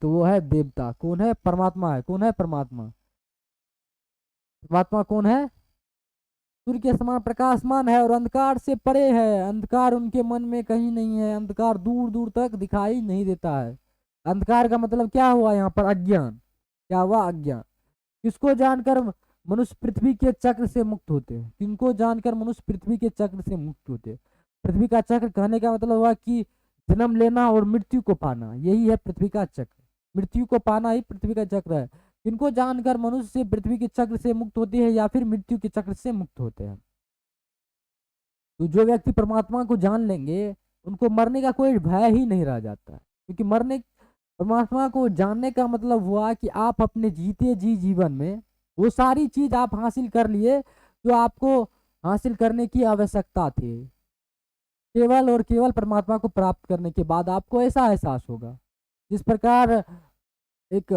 तो वो है देवता। कौन है? परमात्मा है। कौन है? परमात्मा। परमात्मा कौन है? सूर्य के समान प्रकाशमान है और अंधकार से परे है। अंधकार उनके मन में कहीं नहीं है, अंधकार दूर दूर तक दिखाई नहीं देता है। अंधकार का मतलब क्या हुआ यहाँ पर? अज्ञान। क्या हुआ? अज्ञान। किसको जानकर मनुष्य पृथ्वी के चक्र से मुक्त होते हैं? किनको जानकर मनुष्य पृथ्वी के चक्र से मुक्त होते हैं? पृथ्वी का चक्र कहने का मतलब हुआ कि जन्म लेना और मृत्यु को पाना, यही है पृथ्वी का चक्र। मृत्यु को पाना ही पृथ्वी का चक्र है। इनको जानकर मनुष्य पृथ्वी के चक्र से मुक्त होते हैं या फिर मृत्यु के चक्र से मुक्त होते हैं। तो जो व्यक्ति परमात्मा को जान लेंगे उनको मरने का कोई भय ही नहीं रह जाता, क्योंकि परमात्मा को जानने का मतलब हुआ कि आप अपने जीते जी जीवन में वो सारी चीज आप हासिल कर लिए जो आपको हासिल करने की आवश्यकता थी। केवल और केवल परमात्मा को प्राप्त करने के बाद आपको ऐसा एहसास होगा। जिस प्रकार एक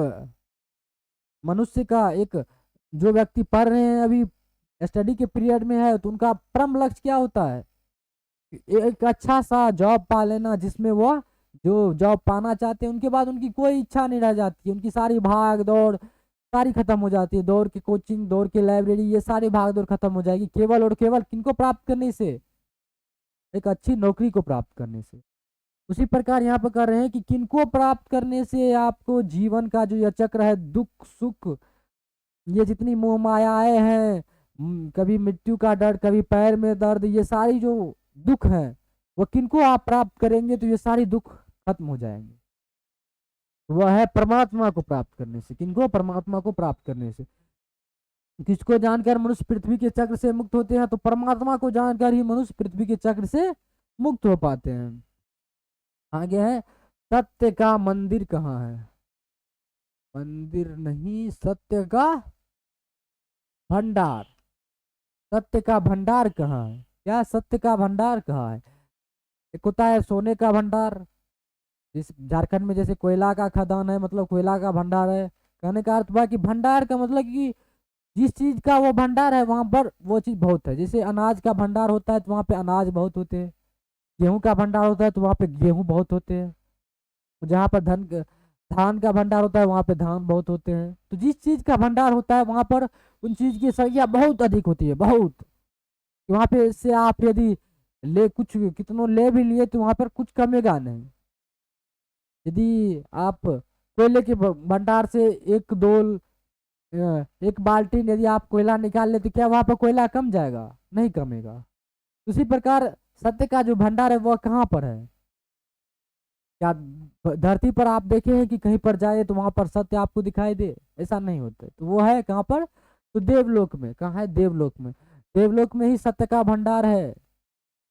मनुष्य का, एक जो व्यक्ति पढ़ रहे हैं अभी स्टडी के पीरियड में है, तो उनका परम लक्ष्य क्या होता है? एक अच्छा सा जॉब पा लेना, जिसमें वो जो जॉब पाना चाहते हैं उनके बाद उनकी कोई इच्छा नहीं रह जाती है। उनकी सारी भाग दौड़ सारी खत्म हो जाती है। दौड़ की कोचिंग, दौड़ की लाइब्रेरी, ये सारी भाग दौड़ खत्म हो जाएगी केवल और केवल किनको प्राप्त करने से? एक अच्छी नौकरी को प्राप्त करने से। उसी प्रकार यहाँ पर कर रहे हैं कि किनको प्राप्त करने से आपको जीवन का जो यह चक्र है, दुख सुख, ये जितनी मोह मायाएं हैं, कभी मृत्यु का डर, कभी पैर में दर्द, ये सारी जो दुख है वो किनको आप प्राप्त करेंगे तो ये सारी दुख खत्म हो जाएंगे। वह है परमात्मा को प्राप्त करने से। किनको? परमात्मा को प्राप्त करने से। किसको जानकर मनुष्य पृथ्वी के चक्र से मुक्त होते हैं? तो परमात्मा को जानकर ही मनुष्य पृथ्वी के चक्र से मुक्त हो पाते हैं। आगे है सत्य का मंदिर कहाँ है? मंदिर नहीं, सत्य का भंडार। सत्य का भंडार कहाँ है? क्या? सत्य का भंडार कहाँ है? एक होता है सोने का भंडार, जिस झारखंड में जैसे कोयला का खदान है, मतलब कोयला का भंडार है। कहने का अर्थ हुआ कि भंडार का मतलब कि जिस चीज का वो भंडार है वहां पर वो चीज बहुत है। जैसे अनाज का भंडार होता है तो वहां पे अनाज बहुत होते हैं। गेहूं का भंडार होता है तो वहां पे गेहूं बहुत होते हैं। जहाँ पर धान का भंडार होता है वहां पे धान बहुत होते हैं। तो जिस चीज का भंडार होता है वहां पर उन चीज की संख्या बहुत अधिक होती है, बहुत। वहां पे से आप यदि ले कुछ कितनों ले भी लिए तो वहां पर कुछ कमेगा नहीं। यदि आप कोयले के भंडार से एक बाल्टी यदि आप कोयला निकाल ले तो क्या वहां पर कोयला कम जाएगा? नहीं कमेगा। उसी प्रकार सत्य का जो भंडार है वह कहाँ पर है? क्या धरती पर आप देखे हैं कि कहीं पर जाए तो वहां पर सत्य आपको दिखाई दे? ऐसा नहीं होता। तो वो है कहाँ पर? तो देवलोक में। कहाँ है? देवलोक में। देवलोक में ही सत्य का भंडार है।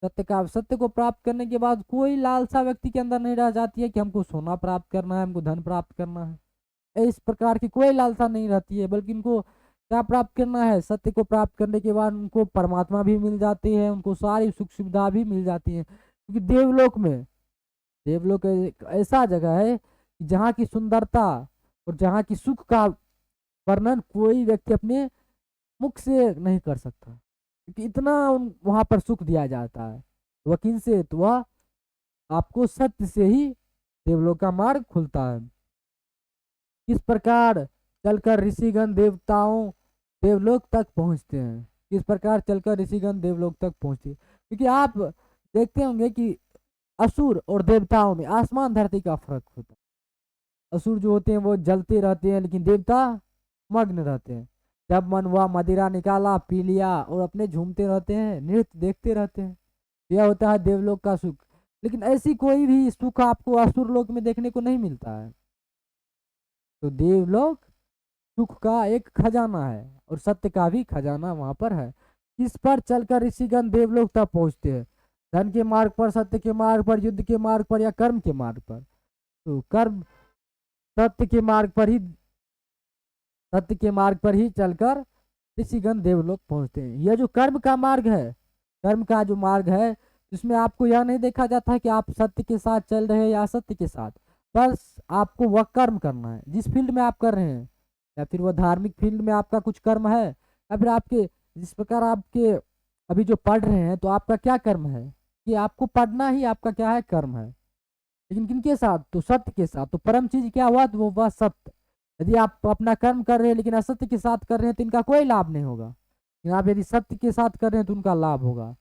सत्य को प्राप्त करने के बाद कोई लालसा व्यक्ति के अंदर नहीं रह जाती है कि हमको सोना प्राप्त करना है, हमको धन प्राप्त करना है। इस प्रकार की कोई लालसा नहीं रहती है, बल्कि इनको क्या प्राप्त करना है? सत्य को प्राप्त करने के बाद उनको परमात्मा भी मिल जाती है, उनको सारी सुख सुविधा भी मिल जाती है। क्योंकि देवलोक एक ऐसा जगह है जहाँ की सुंदरता और जहाँ की सुख का वर्णन कोई व्यक्ति अपने मुख से नहीं कर सकता, क्योंकि इतना वहां पर सुख दिया जाता है। वह किन से? तो वह आपको सत्य से ही देवलोक का मार्ग खुलता है। किस प्रकार चलकर ऋषिगण देवताओं देवलोक तक पहुंचते हैं? किस प्रकार चलकर ऋषिगण देवलोक तक पहुंचते हैं? क्योंकि आप देखते होंगे कि असुर और देवताओं में आसमान धरती का फर्क होता है। असुर जो होते हैं वो जलते रहते हैं, लेकिन देवता मग्न रहते हैं। जब मन हुआ मदिरा निकाला, पी लिया और अपने झूमते रहते हैं, नृत्य देखते रहते हैं। यह होता है देवलोक का सुख। लेकिन ऐसी कोई भी सुख आपको असुर लोक में देखने को नहीं मिलता है। तो देवलोक सुख का एक खजाना है और सत्य का भी खजाना वहां पर है। इस पर चलकर ऋषिगण देवलोक तक पहुंचते हैं। धन के मार्ग पर, सत्य के मार्ग पर, युद्ध के मार्ग पर या कर्म के मार्ग पर। तो कर्म सत्य के मार्ग पर ही चलकर ऋषिगण देवलोक पहुंचते हैं। यह जो कर्म का मार्ग है, कर्म का जो मार्ग है, इसमें आपको यह नहीं देखा जाता है कि आप सत्य के साथ चल रहे हैं या असत्य के साथ। बस आपको वह कर्म करना है जिस फील्ड में आप कर रहे हैं, या फिर वह धार्मिक फील्ड में आपका कुछ कर्म है, या फिर आपके जिस प्रकार आपके अभी जो पढ़ रहे हैं तो आपका क्या कर्म है कि आपको पढ़ना ही आपका क्या है? कर्म है। लेकिन किनके साथ? तो सत्य के साथ। तो परम चीज क्या हुआ? तो वो वह सत्य। यदि आप अपना कर्म कर रहे हैं लेकिन असत्य के साथ कर रहे हैं तो इनका कोई लाभ नहीं होगा। लेकिन आप यदि सत्य के साथ कर रहे हैं तो उनका लाभ होगा।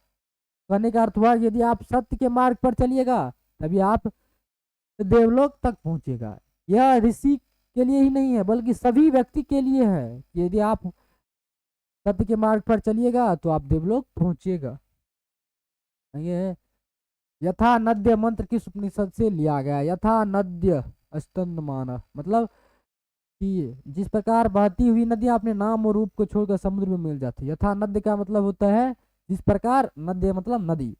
कहने का अर्थ हुआ यदि आप सत्य के मार्ग पर चलिएगा तभी आप देवलोक तक पहुंचेगा। यह ऋषि के लिए ही नहीं है बल्कि सभी व्यक्ति के लिए है कि यदि आप सत्य के मार्ग पर चलिएगा तो आप देवलोक पहुंचिएगा। ये यथा नद्य मंत्र किस उपनिषद से लिया गया? यथा नद्य स्तंदमान, मतलब कि जिस प्रकार बहती हुई नदियां अपने नाम और रूप को छोड़कर समुद्र में मिल जाती है। यथा नद्य का मतलब होता है जिस प्रकार, नद्य मतलब नदी।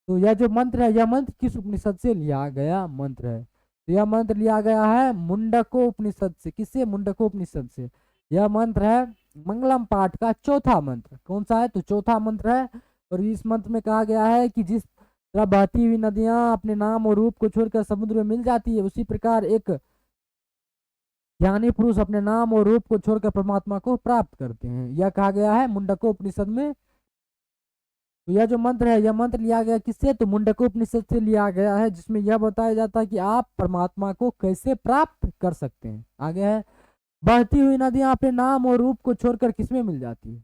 तो यह जो मंत्र है, यह मंत्र किस उपनिषद से लिया गया मंत्र है? तो यह मंत्र लिया गया है मुंडको उपनिषद से। किससे? मुंडको उपनिषद से। यह मंत्र है मंगलम पाठ का चौथा मंत्र। कौन सा है? तो चौथा मंत्र है। और इस मंत्र में कहा गया है कि जिस तरह बहती हुई नदियां अपने नाम और रूप को छोड़कर समुद्र में मिल जाती है, उसी प्रकार एक ज्ञानी पुरुष अपने नाम और रूप को छोड़कर परमात्मा को प्राप्त करते हैं। यह कहा गया है मुंडको उपनिषद में। तो यह जो मंत्र है, यह मंत्र लिया गया किससे? तो मुंडको उपनिषद से लिया गया है, जिसमें यह बताया जाता है कि आप परमात्मा को कैसे प्राप्त कर सकते हैं। आगे है बहती हुई नदियां अपने नाम और रूप को छोड़कर किसमें मिल जाती है?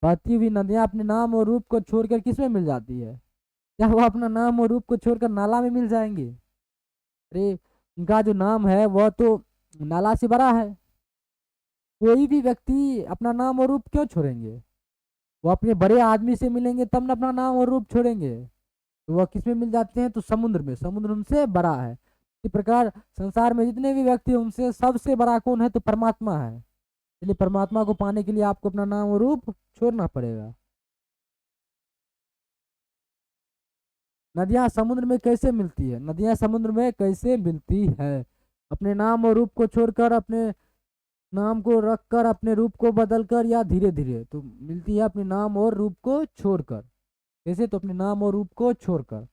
बहती हुई नदियां अपने नाम और रूप को छोड़कर किसमें मिल जाती है? क्या वो अपना नाम और रूप को छोड़कर नाला में मिल जाएंगे? अरे उनका जो नाम है वह तो नाला से बड़ा है। कोई भी व्यक्ति अपना नाम और रूप क्यों छोड़ेंगे? वो अपने बड़े आदमी से मिलेंगे तब ना अपना नाम और रूप छोड़ेंगे। तो वह किस में मिल जाते हैं? तो समुद्र में। समुद्र उनसे बड़ा है। इसी प्रकार संसार में जितने भी व्यक्ति हैं उनसे सबसे बड़ा कौन है? तो परमात्मा है। इसलिए परमात्मा को पाने के लिए आपको अपना नाम और रूप छोड़ना पड़ेगा। नदियां समुद्र में कैसे मिलती है? नदियां समुद्र में कैसे मिलती है? अपने नाम और रूप को छोड़कर, अपने नाम को रखकर, अपने रूप को बदलकर, या धीरे धीरे तो मिलती है अपने नाम और रूप को छोड़कर। कैसे? तो अपने नाम और रूप को छोड़कर।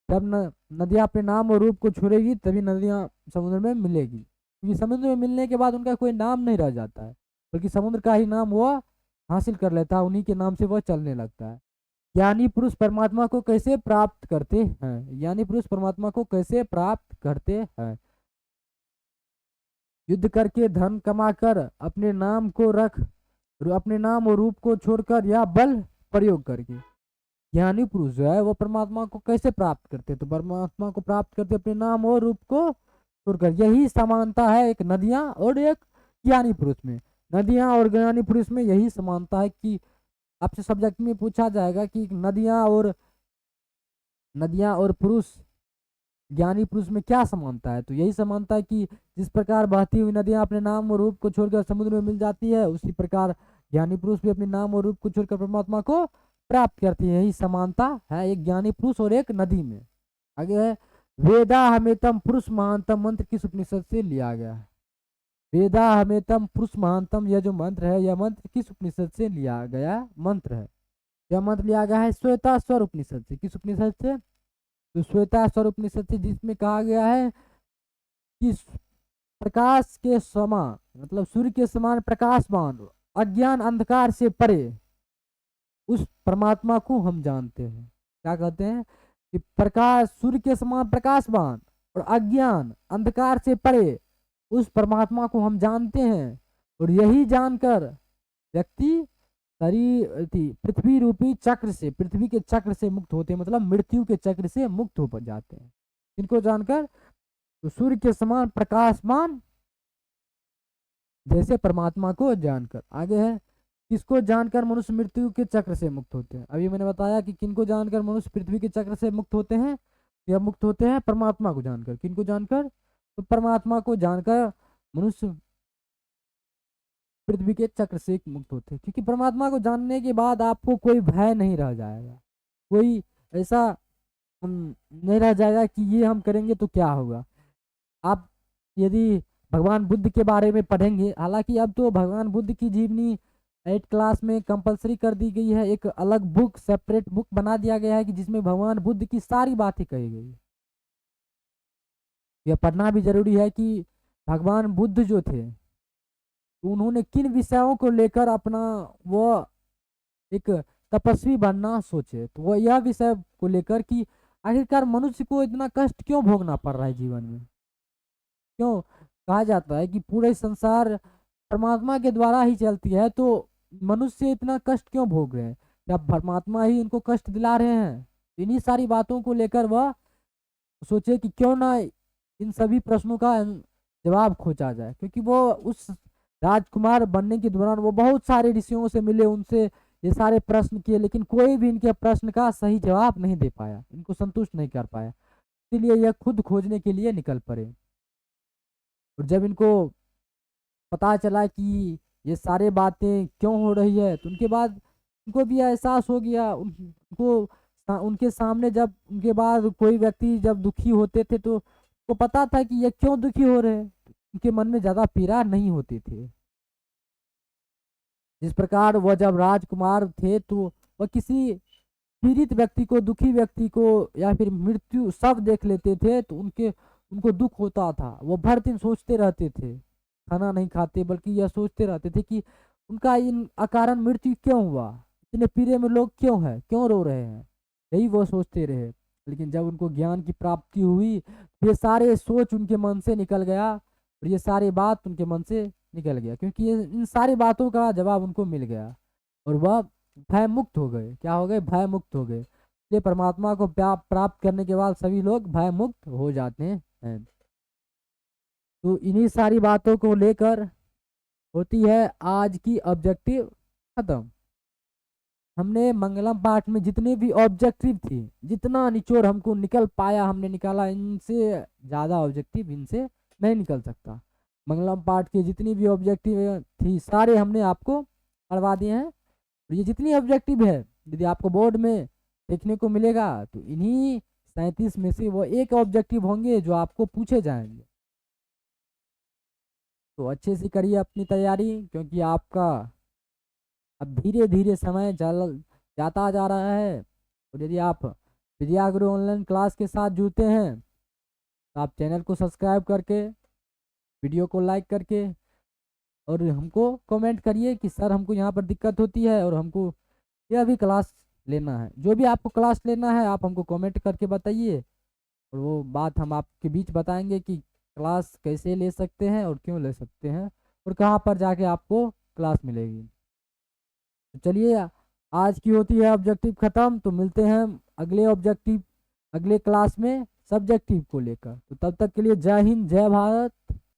जब नदियां अपने नाम और रूप को छोड़ेगी तभी नदियां समुद्र में मिलेगी। क्योंकि समुद्र में मिलने के बाद उनका कोई नाम नहीं रह जाता है, बल्कि समुद्र का ही नाम वह हासिल कर लेता है, उन्हीं के नाम से वह चलने लगता है। ज्ञानी पुरुष परमात्मा को कैसे प्राप्त करते हैं? ज्ञानी पुरुष परमात्मा को कैसे प्राप्त करते हैं? युद्ध करके, धन कमाकर, अपने नाम को रख, अपने नाम और रूप को छोड़कर, या बल प्रयोग करके। ज्ञानी पुरुष जो है वो परमात्मा को कैसे प्राप्त करते? तो परमात्मा को प्राप्त करते अपने नाम और रूप को छोड़कर। यही समानता है एक नदियां और एक ज्ञानी पुरुष में। नदियां और ज्ञानी पुरुष में यही समानता है कि आपसे सब्जेक्ट में पूछा जाएगा कि नदियां और पुरुष, ज्ञानी पुरुष में क्या समानता है? तो यही समानता है कि जिस प्रकार बहती हुई नदियां अपने नाम और रूप को छोड़कर समुद्र में मिल जाती है, उसी प्रकार ज्ञानी पुरुष भी अपने नाम और रूप को छोड़कर परमात्मा को प्राप्त करती है, यही समानता है एक ज्ञानी पुरुष और एक नदी में। आगे है वेदा हमेतम पुरुष महानतम मंत्र किस उपनिषद से लिया गया है? वेदा हमेतम पुरुष महानतम, यह जो मंत्र है यह मंत्र किस उपनिषद से लिया गया मंत्र है? यह मंत्र लिया गया है श्वेताश्वर उपनिषद से। किस उपनिषद से? तो श्वेताश्वर उपनिषद से, जिसमें कहा गया है कि प्रकाश के समान, मतलब सूर्य के समान प्रकाशमान, अज्ञान अंधकार से परे उस परमात्मा को हम जानते हैं। क्या कहते हैं कि प्रकाश, सूर्य के समान प्रकाशमान और अज्ञान अंधकार से परे उस परमात्मा को हम जानते हैं। और यही जानकर व्यक्ति पृथ्वी रूपी चक्र से, पृथ्वी के चक्र से मुक्त होते हैं, मतलब मृत्यु के चक्र से मुक्त हो जाते हैं। इनको जानकर, तो सूर्य के समान प्रकाशमान जैसे परमात्मा को जानकर। आगे है किसको जानकर मनुष्य मृत्यु के चक्र से मुक्त होते हैं? अभी मैंने बताया कि किनको जानकर मनुष्य पृथ्वी के चक्र से मुक्त होते हैं, या मुक्त होते हैं परमात्मा को जानकर। किनको जानकर? तो परमात्मा को जानकर मनुष्य पृथ्वी के चक्र से मुक्त होते हैं, क्योंकि परमात्मा को जानने के बाद आपको कोई भय नहीं रह जाएगा, कोई ऐसा नहीं रह जाएगा कि ये हम करेंगे तो क्या होगा। आप यदि भगवान बुद्ध के बारे में पढ़ेंगे, हालांकि अब तो भगवान बुद्ध की जीवनी 8 क्लास में कंपलसरी कर दी गई है, एक अलग बुक, सेपरेट बुक बना दिया गया है कि जिसमें भगवान बुद्ध की सारी बातें कही गई। यह पढ़ना भी जरूरी है कि भगवान बुद्ध जो थे उन्होंने किन विषयों को लेकर अपना वो एक तपस्वी बनना सोचे। तो वह यह विषय को लेकर कि आखिरकार मनुष्य को इतना कष्ट क्यों भोगना पड़ रहा है जीवन में, क्यों कहा जाता है कि पूरे संसार परमात्मा के द्वारा ही चलती है, तो मनुष्य इतना कष्ट क्यों भोग रहे हैं? क्या परमात्मा ही इनको कष्ट दिला रहे हैं? इन्हीं सारी बातों को लेकर वह सोचे कि क्यों ना इन सभी प्रश्नों का जवाब खोजा जाए, क्योंकि वो उस राजकुमार बनने के दौरान वो बहुत सारे ऋषियों से मिले, उनसे ये सारे प्रश्न किए, लेकिन कोई भी इनके प्रश्न का सही जवाब नहीं दे पाया, इनको संतुष्ट नहीं कर पाया। इसीलिए यह खुद खोजने के लिए निकल पड़े। और जब इनको पता चला कि ये सारे बातें क्यों हो रही है, तो उनके बाद उनको भी एहसास हो गया। उनको उनके सामने जब उनके बाद कोई व्यक्ति जब दुखी होते थे तो उनको पता था कि ये क्यों दुखी हो रहे हैं, उनके मन में ज़्यादा पीड़ा नहीं होती थी। जिस प्रकार वह जब राजकुमार थे तो वह किसी पीड़ित व्यक्ति को, दुखी व्यक्ति को या फिर मृत्यु सब देख लेते थे तो उनको दुख होता था। वो भर दिन सोचते रहते थे, खाना नहीं खाते, बल्कि यह सोचते रहते थे कि उनका इन अकारण मृत्यु क्यों हुआ, इतने पीड़े में लोग क्यों हैं, क्यों रो रहे हैं, यही वो सोचते रहे। लेकिन जब उनको ज्ञान की प्राप्ति हुई, ये सारे सोच उनके मन से निकल गया और ये सारी बात उनके मन से निकल गया, क्योंकि इन सारी बातों का जवाब उनको मिल गया और वह भय मुक्त हो गए। क्या हो गए? भय मुक्त हो गए। इसलिए परमात्मा को प्राप्त करने के बाद सभी लोग भय मुक्त हो जाते हैं। तो इन्हीं सारी बातों को लेकर होती है आज की ऑब्जेक्टिव खत्म। हमने मंगलम पाठ में जितने भी ऑब्जेक्टिव थी, जितना निचोड़ हमको निकल पाया हमने निकाला, इनसे ज़्यादा ऑब्जेक्टिव इनसे नहीं निकल सकता। मंगलम पाठ के जितनी भी ऑब्जेक्टिव थी सारे हमने आपको पढ़वा दिए हैं। और ये जितनी ऑब्जेक्टिव है यदि आपको बोर्ड में देखने को मिलेगा तो इन्हीं 37 में से वो एक ऑब्जेक्टिव होंगे जो आपको पूछे जाएंगे। तो अच्छे से करिए अपनी तैयारी, क्योंकि आपका अब धीरे धीरे समय जाता जा रहा है। और यदि आप विद्या गुरु ऑनलाइन क्लास के साथ जुड़ते हैं तो आप चैनल को सब्सक्राइब करके, वीडियो को लाइक करके और हमको कमेंट करिए कि सर हमको यहाँ पर दिक्कत होती है और हमको यह भी क्लास लेना है। जो भी आपको क्लास लेना है आप हमको कमेंट करके बताइए और वो बात हम आपके बीच बताएंगे कि क्लास कैसे ले सकते हैं और क्यों ले सकते हैं और कहाँ पर जाके आपको क्लास मिलेगी। तो चलिए आज की होती है ऑब्जेक्टिव ख़त्म। तो मिलते हैं अगले ऑब्जेक्टिव अगले क्लास में सब्जेक्टिव को लेकर। तो तब तक के लिए जय हिंद, जय भारत।